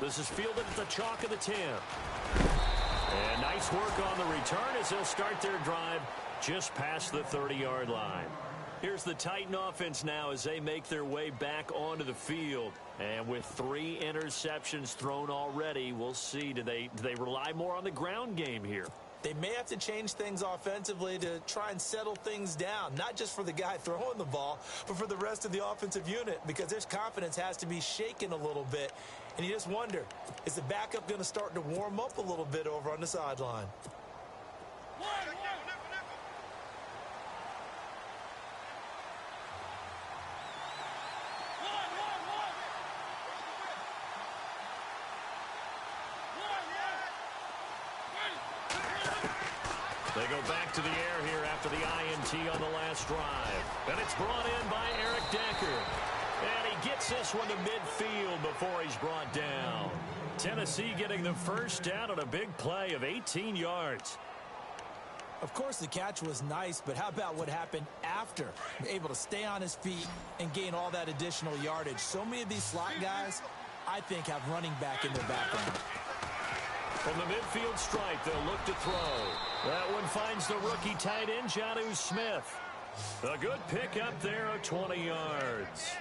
This is fielded at the chalk of the 10. And nice work on the return as they'll start their drive just past the 30-yard line. Here's the Titan offense now as they make their way back onto the field. And with 3 interceptions thrown already, we'll see. Do they rely more on the ground game here? They may have to change things offensively to try and settle things down, not just for the guy throwing the ball, but for the rest of the offensive unit, because their confidence has to be shaken a little bit. And you just wonder, is the backup going to start to warm up a little bit over on the sideline? They go back to the air here after the INT on the last drive. And it's brought in by Eric Decker. And he gets this one to midfield before he's brought down. Tennessee getting the first down on a big play of 18 yards. Of course, the catch was nice, but how about what happened after? Able to stay on his feet and gain all that additional yardage. So many of these slot guys, I think, have running back in their background. From the midfield stripe, they'll look to throw. That one finds the rookie tight end, Jonnu Smith. A good pickup there of 20 yards.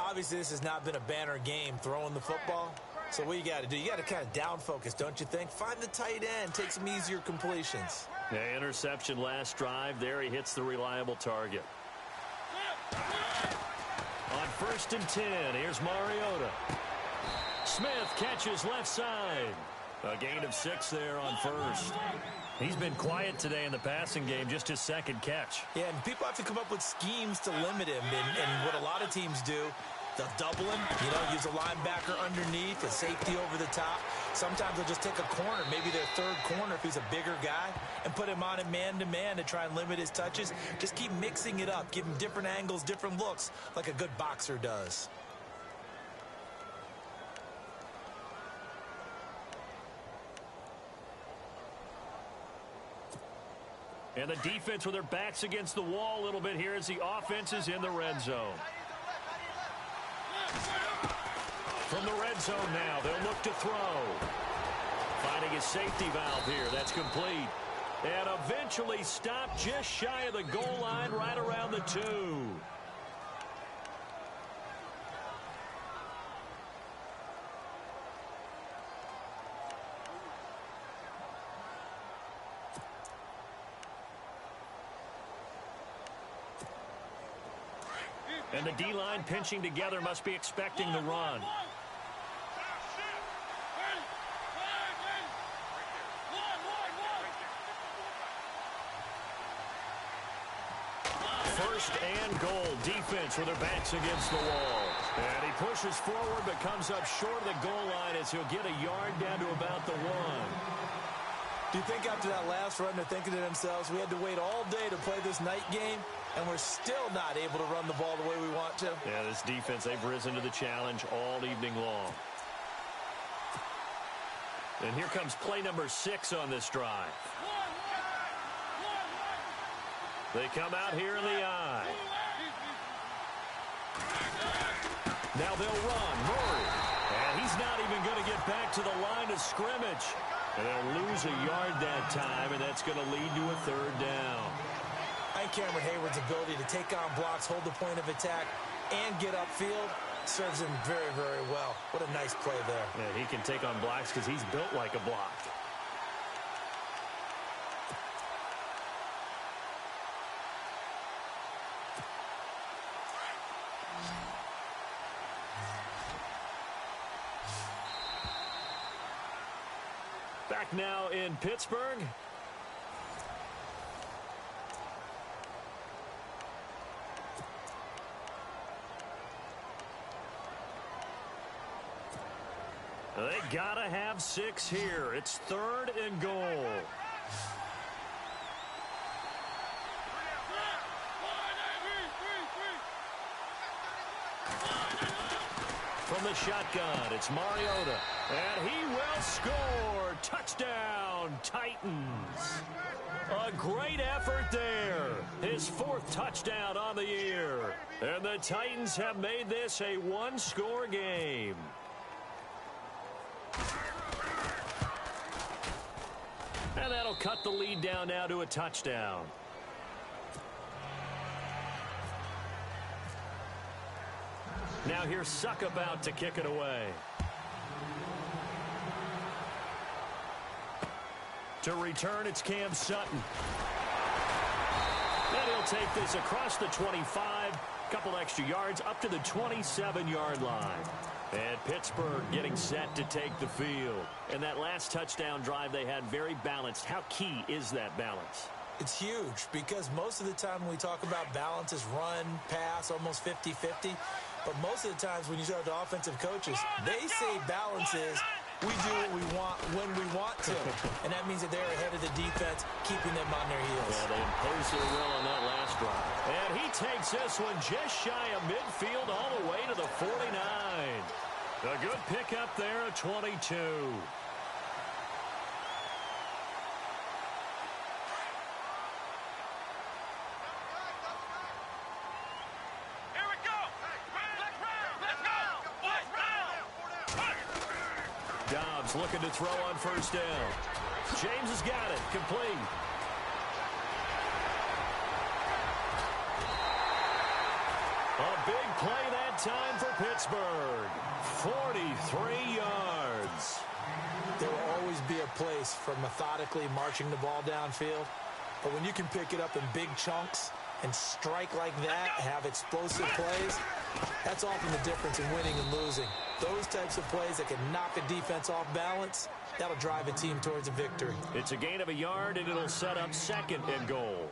Obviously, this has not been a banner game throwing the football. So what you got to do, you got to kind of down focus, don't you think? Find the tight end, take some easier completions. Yeah, interception last drive. There he hits the reliable target. On 1st and 10, here's Mariota. Smith catches left side. A gain of 6 there on first. He's been quiet today in the passing game, just his second catch. Yeah, and people have to come up with schemes to limit him. And what a lot of teams do, they'll double him, use a linebacker underneath, a safety over the top. Sometimes they'll just take a corner, maybe their third corner if he's a bigger guy, and put him on a man-to-man to try and limit his touches. Just keep mixing it up, give him different angles, different looks, like a good boxer does. And the defense with their backs against the wall a little bit here as the offense is in the red zone. From the red zone now, they'll look to throw. Finding a safety valve here. That's complete. And eventually stopped just shy of the goal line right around the 2. And the D-line pinching together must be expecting the run. First and goal. Defense with their backs against the wall. And he pushes forward but comes up short of the goal line as he'll get a yard down to about the 1. Do you think after that last run they're thinking to themselves, we had to wait all day to play this night game, and we're still not able to run the ball the way we want to? Yeah, this defense, they've risen to the challenge all evening long. And here comes play number 6 on this drive. They come out here in the I. Now they'll run. Murray. And he's not even going to get back to the line of scrimmage. And they'll lose a yard that time, and that's going to lead to a 3rd down. I think Cameron Hayward's ability to take on blocks, hold the point of attack, and get upfield serves him very, very well. What a nice play there. Yeah, he can take on blocks because he's built like a block. Back now in Pittsburgh. They gotta have 6 here. It's 3rd and goal. From the shotgun, it's Mariota. And he will score. Touchdown, Titans. A great effort there. His 4th touchdown on the year. And the Titans have made this a 1-score game. And that'll cut the lead down now to a touchdown. Now here's Suck about to kick it away. To return, it's Cam Sutton. And he'll take this across the 25, couple extra yards up to the 27-yard line. And Pittsburgh getting set to take the field. And that last touchdown drive they had very balanced. How key is that balance? It's huge because most of the time when we talk about balance is run, pass, almost 50-50. But most of the times when you talk to offensive coaches, they say balance is we do what we want when we want to. And that means that they're ahead of the defense, keeping them on their heels. Yeah, they imposed their will on that last drive. And he takes this one just shy of midfield all the way to the 49. A good pickup there at 22. Dobbs looking to throw on 1st down. James has got it. Complete. A big play that time for Pittsburgh. 43 yards. There will always be a place for methodically marching the ball downfield. But when you can pick it up in big chunks and strike like that, have explosive plays, that's often the difference in winning and losing. Those types of plays that can knock a defense off balance, that'll drive a team towards a victory. It's a gain of a yard, and it'll set up 2nd and goal.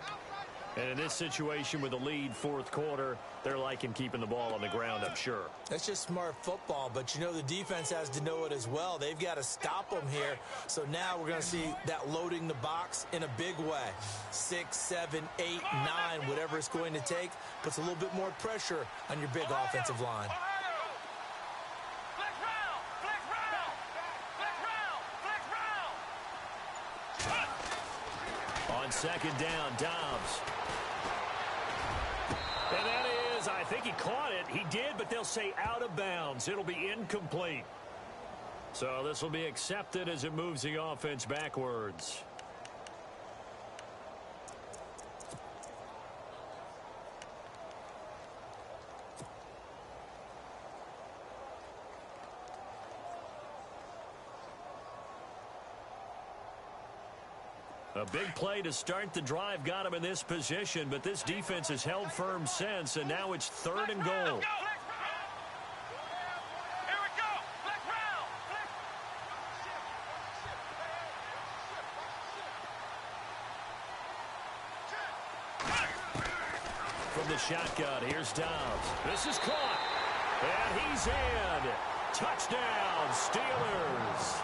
And in this situation with the lead 4th quarter, they're liking keeping the ball on the ground, I'm sure. That's just smart football, but you know the defense has to know it as well. They've got to stop them here. So now we're going to see that loading the box in a big way. 6, 7, 8, 9, whatever it's going to take, puts a little bit more pressure on your big offensive line. on second down. Dobbs. And that is, I think he caught it. He did, but they'll say out of bounds. It'll be incomplete. So this will be accepted as it moves the offense backwards. A big play to start the drive got him in this position, but this defense has held firm since, and now it's 3rd and goal. Here we go. Flex round. From the shotgun, here's Dobbs. This is caught, and he's in. Touchdown, Steelers.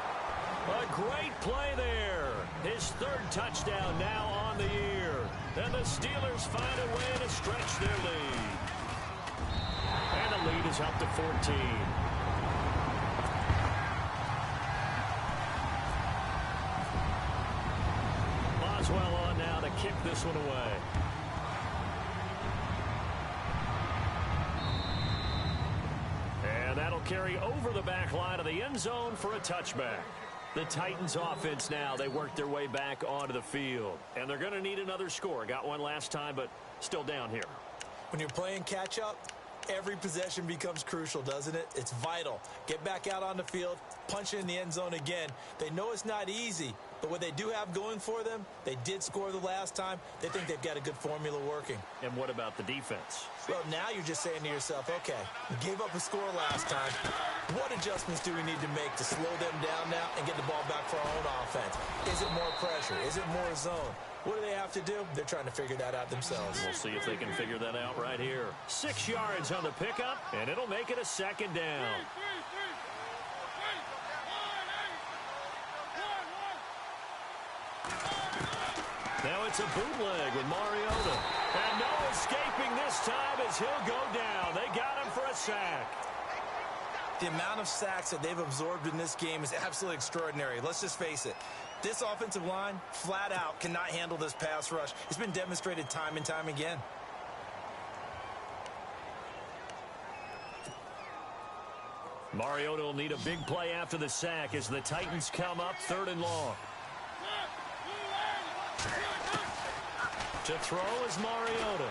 A great play there. His 3rd touchdown now on the year. And the Steelers find a way to stretch their lead. And the lead is up to 14. Boswell on now to kick this one away. And that'll carry over the back line of the end zone for a touchback. The Titans offense now, they work their way back onto the field. And they're going to need another score. Got one last time, but still down here. When you're playing catch-up, every possession becomes crucial, doesn't it? It's vital. Get back out on the field, punch it in the end zone again. They know it's not easy, but what they do have going for them, they did score the last time. They think they've got a good formula working. And what about the defense? Well, now you're just saying to yourself, okay, we gave up a score last time. What adjustments do we need to make to slow them down now and get the ball back for our own offense? Is it more pressure? Is it more zone? What do they have to do? They're trying to figure that out themselves. We'll see if they can figure that out right here. 6 yards on the pickup, and it'll make it a 2nd down. Now it's a bootleg with Mariota. And no escaping this time as he'll go down. They got him for a sack. The amount of sacks that they've absorbed in this game is absolutely extraordinary. Let's just face it. This offensive line, flat out, cannot handle this pass rush. It's been demonstrated time and time again. Mariota will need a big play after the sack as the Titans come up 3rd and long. To throw is Mariota.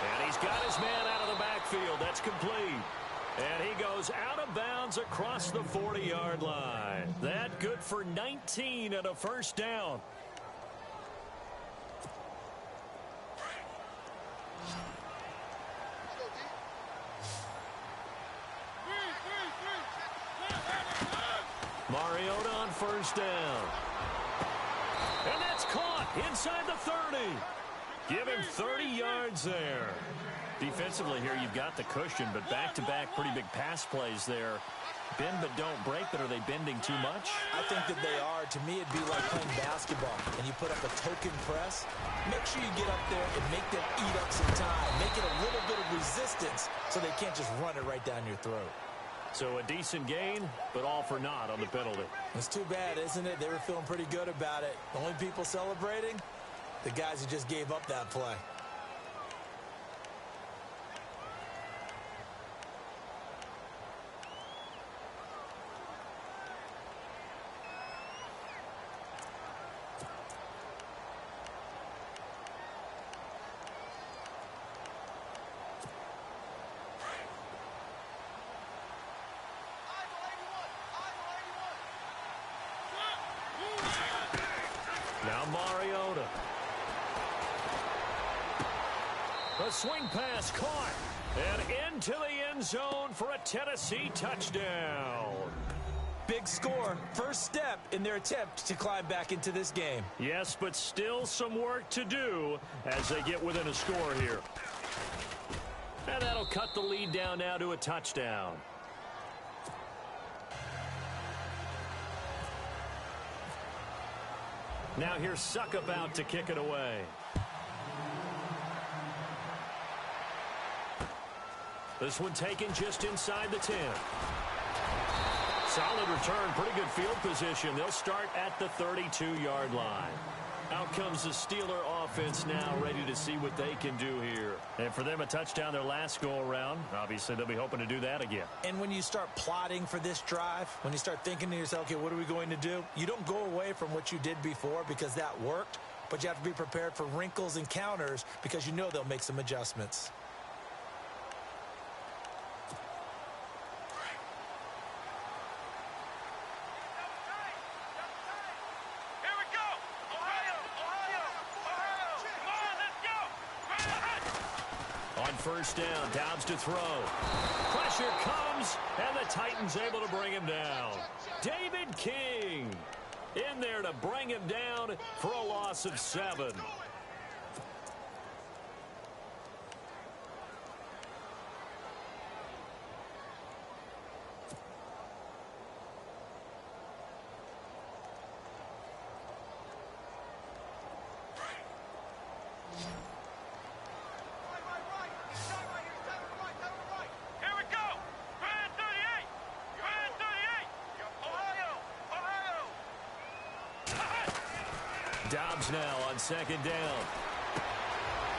And he's got his man out of the backfield. That's complete. And he goes out of bounds across the 40-yard line. That good for 19 and a 1st down. Mariota on 1st down. And that's caught inside the 30. Give him 30 yards there. Defensively here, you've got the cushion, but back-to-back pretty big pass plays there. Bend but don't break, but are they bending too much? I think that they are. To me, it'd be like playing basketball, and you put up a token press. Make sure you get up there and make them eat up some time. Make it a little bit of resistance so they can't just run it right down your throat. So a decent gain, but all for naught on the penalty. It's too bad, isn't it? They were feeling pretty good about it. The only people celebrating, the guys who just gave up that play. Now Mariota. A swing pass caught. And into the end zone for a Tennessee touchdown. Big score. First step in their attempt to climb back into this game. Yes, but still some work to do as they get within a score here. And that'll cut the lead down now to a touchdown. Now here's Suckup out to kick it away. This one taken just inside the 10. Solid return, pretty good field position. They'll start at the 32-yard line. Out comes the Steeler offense now, ready to see what they can do here. And for them, a touchdown their last go-around. Obviously, they'll be hoping to do that again. And when you start plotting for this drive, when you start thinking to yourself, okay, what are we going to do? You don't go away from what you did before because that worked, but you have to be prepared for wrinkles and counters because you know they'll make some adjustments. First down, Dobbs to throw. Pressure comes, and the Titans able to bring him down. David King in there to bring him down for a loss of 7. Dobbs now on second down.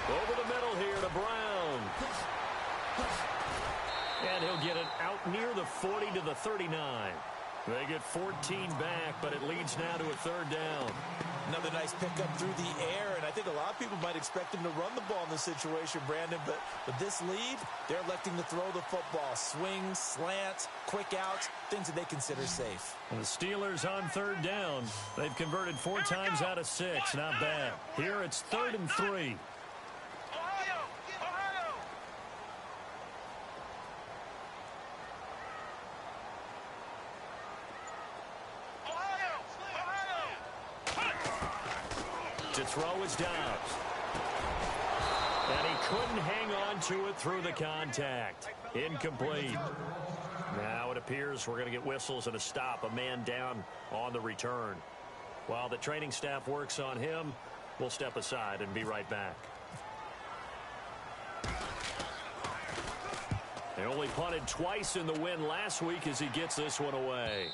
Over the middle here to Brown. And he'll get it out near the 40 to the 39. They get 14 back, but it leads now to a third down. Another nice pickup through the air, and I think a lot of people might expect him to run the ball in this situation, Brandon, but with this lead, they're electing to throw the football. Swings, slants, quick outs, things that they consider safe. And the Steelers on third down. They've converted 4 times out of 6. Not bad. Here it's 3rd and 3. To throw is Dobbs. And he couldn't hang on to it through the contact. Incomplete. Now it appears we're going to get whistles and a stop. A man down on the return. While the training staff works on him, we'll step aside and be right back. They only punted twice in the win last week as he gets this one away.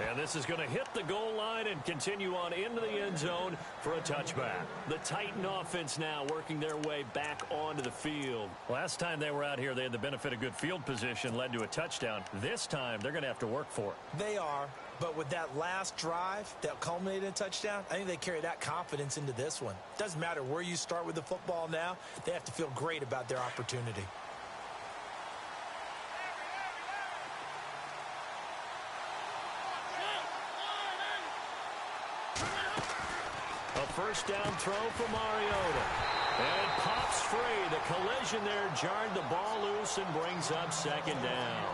And this is going to hit the goal line and continue on into the end zone for a touchback. The Titan offense now working their way back onto the field. Last time they were out here, they had the benefit of good field position, led to a touchdown. This time, they're going to have to work for it. They are, but with that last drive that culminated in a touchdown, I think they carry that confidence into this one. Doesn't matter where you start with the football now, they have to feel great about their opportunity. First down throw for Mariota. And it pops free. The collision there jarred the ball loose and brings up second down.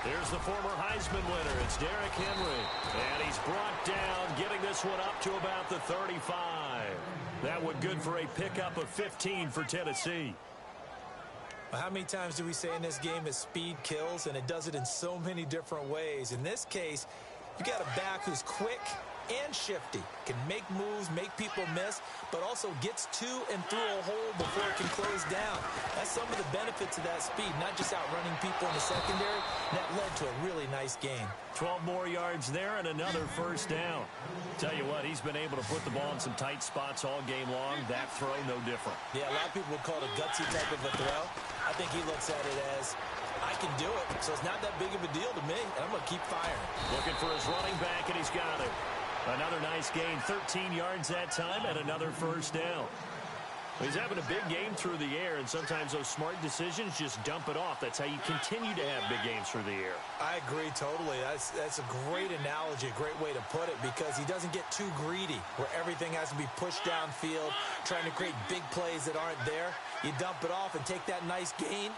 Here's the former Heisman winner. It's Derrick Henry. And he's brought down, getting this one up to about the 35. That one good for a pickup of 15 for Tennessee. Well, how many times do we say in this game that speed kills, and it does it in so many different ways? In this case, you got a back who's quick and shifty, can make moves, make people miss, but also gets to and through a hole before it can close down. That's some of the benefits of that speed, not just outrunning people in the secondary. That led to a really nice game. 12 more yards there and another first down. Tell you what, he's been able to put the ball in some tight spots all game long. That throw, no different. Yeah, a lot of people would call it a gutsy type of a throw. I think he looks at it as, I can do it, so it's not that big of a deal to me, and I'm going to keep firing. Looking for his running back, and he's got it. Another nice gain, 13 yards that time, and another first down. He's having a big game through the air, and sometimes those smart decisions just dump it off. That's how you continue to have big games through the air. I agree totally. That's a great analogy, a great way to put it, because he doesn't get too greedy where everything has to be pushed downfield, trying to create big plays that aren't there. You dump it off and take that nice gain,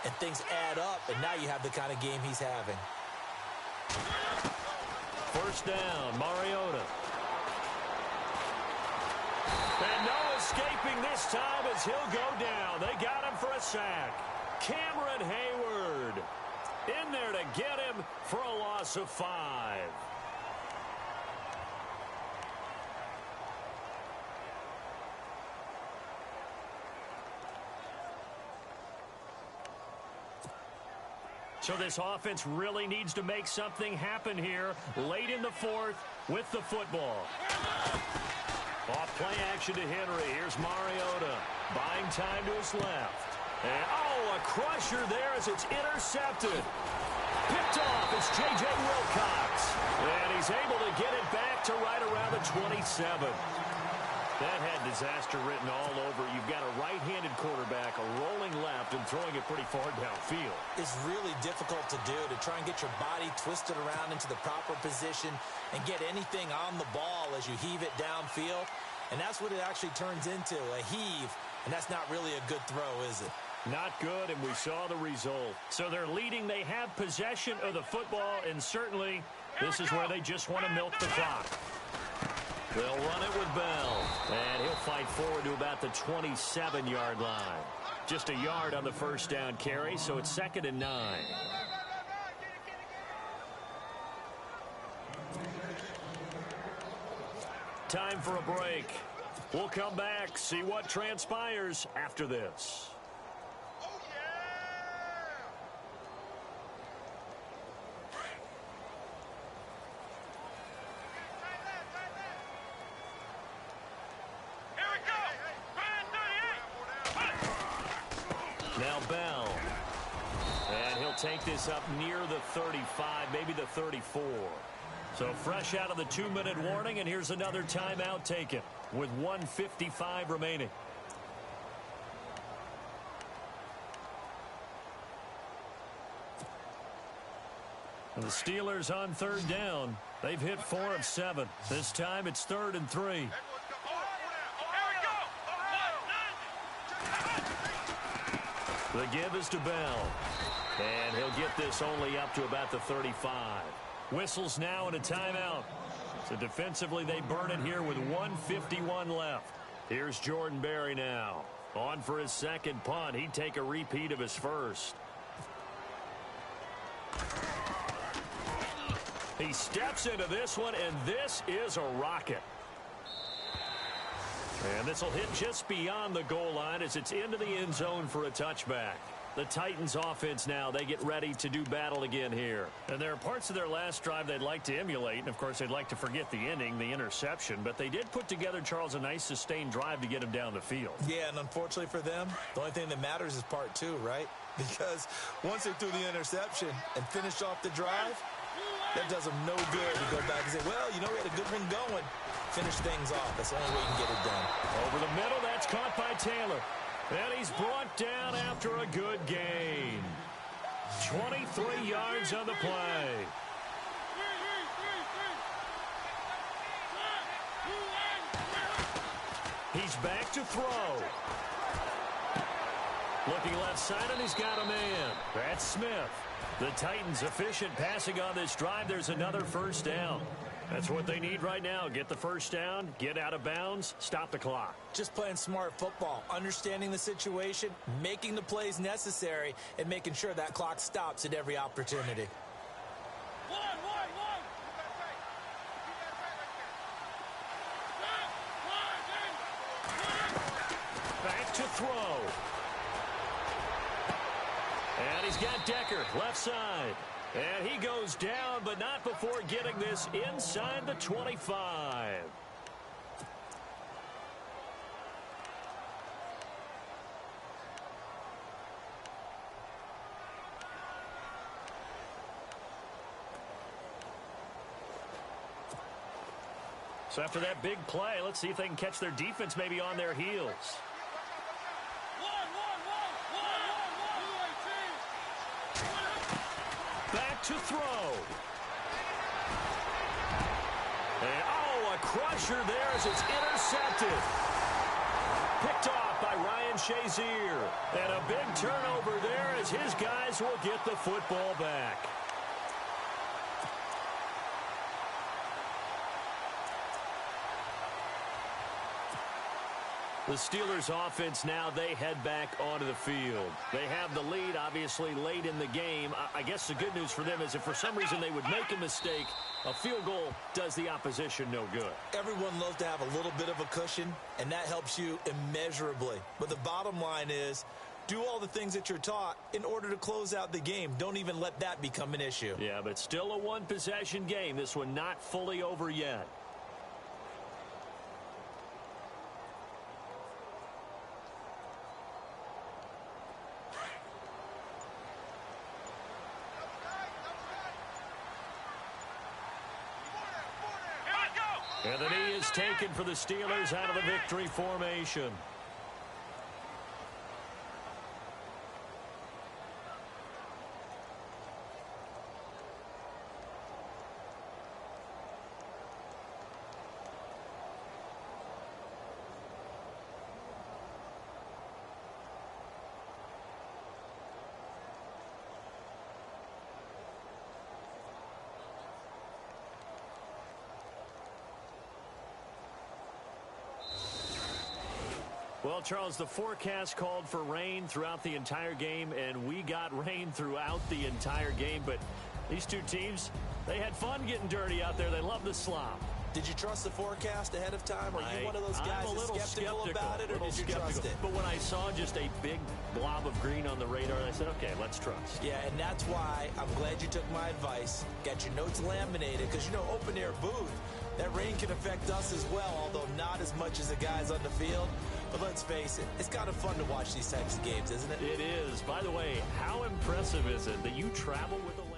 and things add up, and now you have the kind of game he's having. First down, Mariota. And no escaping this time as he'll go down. They got him for a sack. Cameron Hayward in there to get him for a loss of 5. So this offense really needs to make something happen here late in the fourth with the football. Off play action to Henry. Here's Mariota buying time to his left. And, a crusher there as it's intercepted. Picked off. It's J.J. Wilcox. And he's able to get it back to right around the 27. That had disaster written all over. You've got a right-handed quarterback, a rolling left, and throwing it pretty far downfield. It's really difficult to do, to try and get your body twisted around into the proper position and get anything on the ball as you heave it downfield. And that's what it actually turns into, a heave. And that's not really a good throw, is it? Not good, and we saw the result. So they're leading. They have possession of the football, and certainly this is where they just want to milk the clock. They'll run it with Bell, and he'll fight forward to about the 27-yard line. Just a yard on the first down carry, so it's 2nd and 9. Time for a break. We'll come back, see what transpires after this. Now Bell. And he'll take this up near the 35, maybe the 34. So fresh out of the 2-minute warning, and here's another timeout taken with 1:55 remaining. And the Steelers on 3rd down. They've hit 4 of 7. This time it's 3rd and 3. The give is to Bell. And he'll get this only up to about the 35. Whistles now and a timeout. So defensively they burn it here with 1:51 left. Here's Jordan Berry now. On for his second punt. He'd take a repeat of his first. He steps into this one, and this is a rocket. And this will hit just beyond the goal line as it's into the end zone for a touchback. The Titans offense now, they get ready to do battle again here. And there are parts of their last drive they'd like to emulate. And, of course, they'd like to forget the ending, the interception. But they did put together, Charles, a nice sustained drive to get him down the field. Yeah, and unfortunately for them, the only thing that matters is part 2, right? Because once they threw the interception and finished off the drive, that does them no good to go back and say, well, you know, we had a good one going. Finish things off. That's the only way you can get it done. Over the middle, that's caught by Taylor. And he's brought down after a good gain. 23 yards on the play. He's back to throw. Looking left side, and he's got a man. That's Smith. The Titans efficient passing on this drive. There's another first down. That's what they need right now. Get the first down, get out of bounds, stop the clock. Just playing smart football, understanding the situation, making the plays necessary, and making sure that clock stops at every opportunity. Back to throw. And he's got Decker, left side. And he goes down, but not before getting this inside the 25. So after that big play, let's see if they can catch their defense maybe on their heels. Back to throw. And, a crusher there as it's intercepted. Picked off by Ryan Shazier. And a big turnover there as his guys will get the football back. The Steelers offense now, they head back onto the field. They have the lead, obviously, late in the game. I guess the good news for them is if for some reason they would make a mistake, a field goal does the opposition no good. Everyone loves to have a little bit of a cushion, and that helps you immeasurably. But the bottom line is, do all the things that you're taught in order to close out the game. Don't even let that become an issue. Yeah, but still a one-possession game. This one not fully over yet. And the knee is taken for the Steelers out of the victory formation. Well, Charles, the forecast called for rain throughout the entire game, and we got rain throughout the entire game. But these two teams, they had fun getting dirty out there. They love the slop. Did you trust the forecast ahead of time? Are you one of those guys that's skeptical about it, or did you trust it? But when I saw just a big blob of green on the radar, I said, okay, let's trust. Yeah, and that's why I'm glad you took my advice. Got your notes laminated, because, you know, open-air booth, that rain can affect us as well, although not as much as the guys on the field. But let's face it, it's kind of fun to watch these types of games, isn't it? It is. By the way, how impressive is it that you travel with a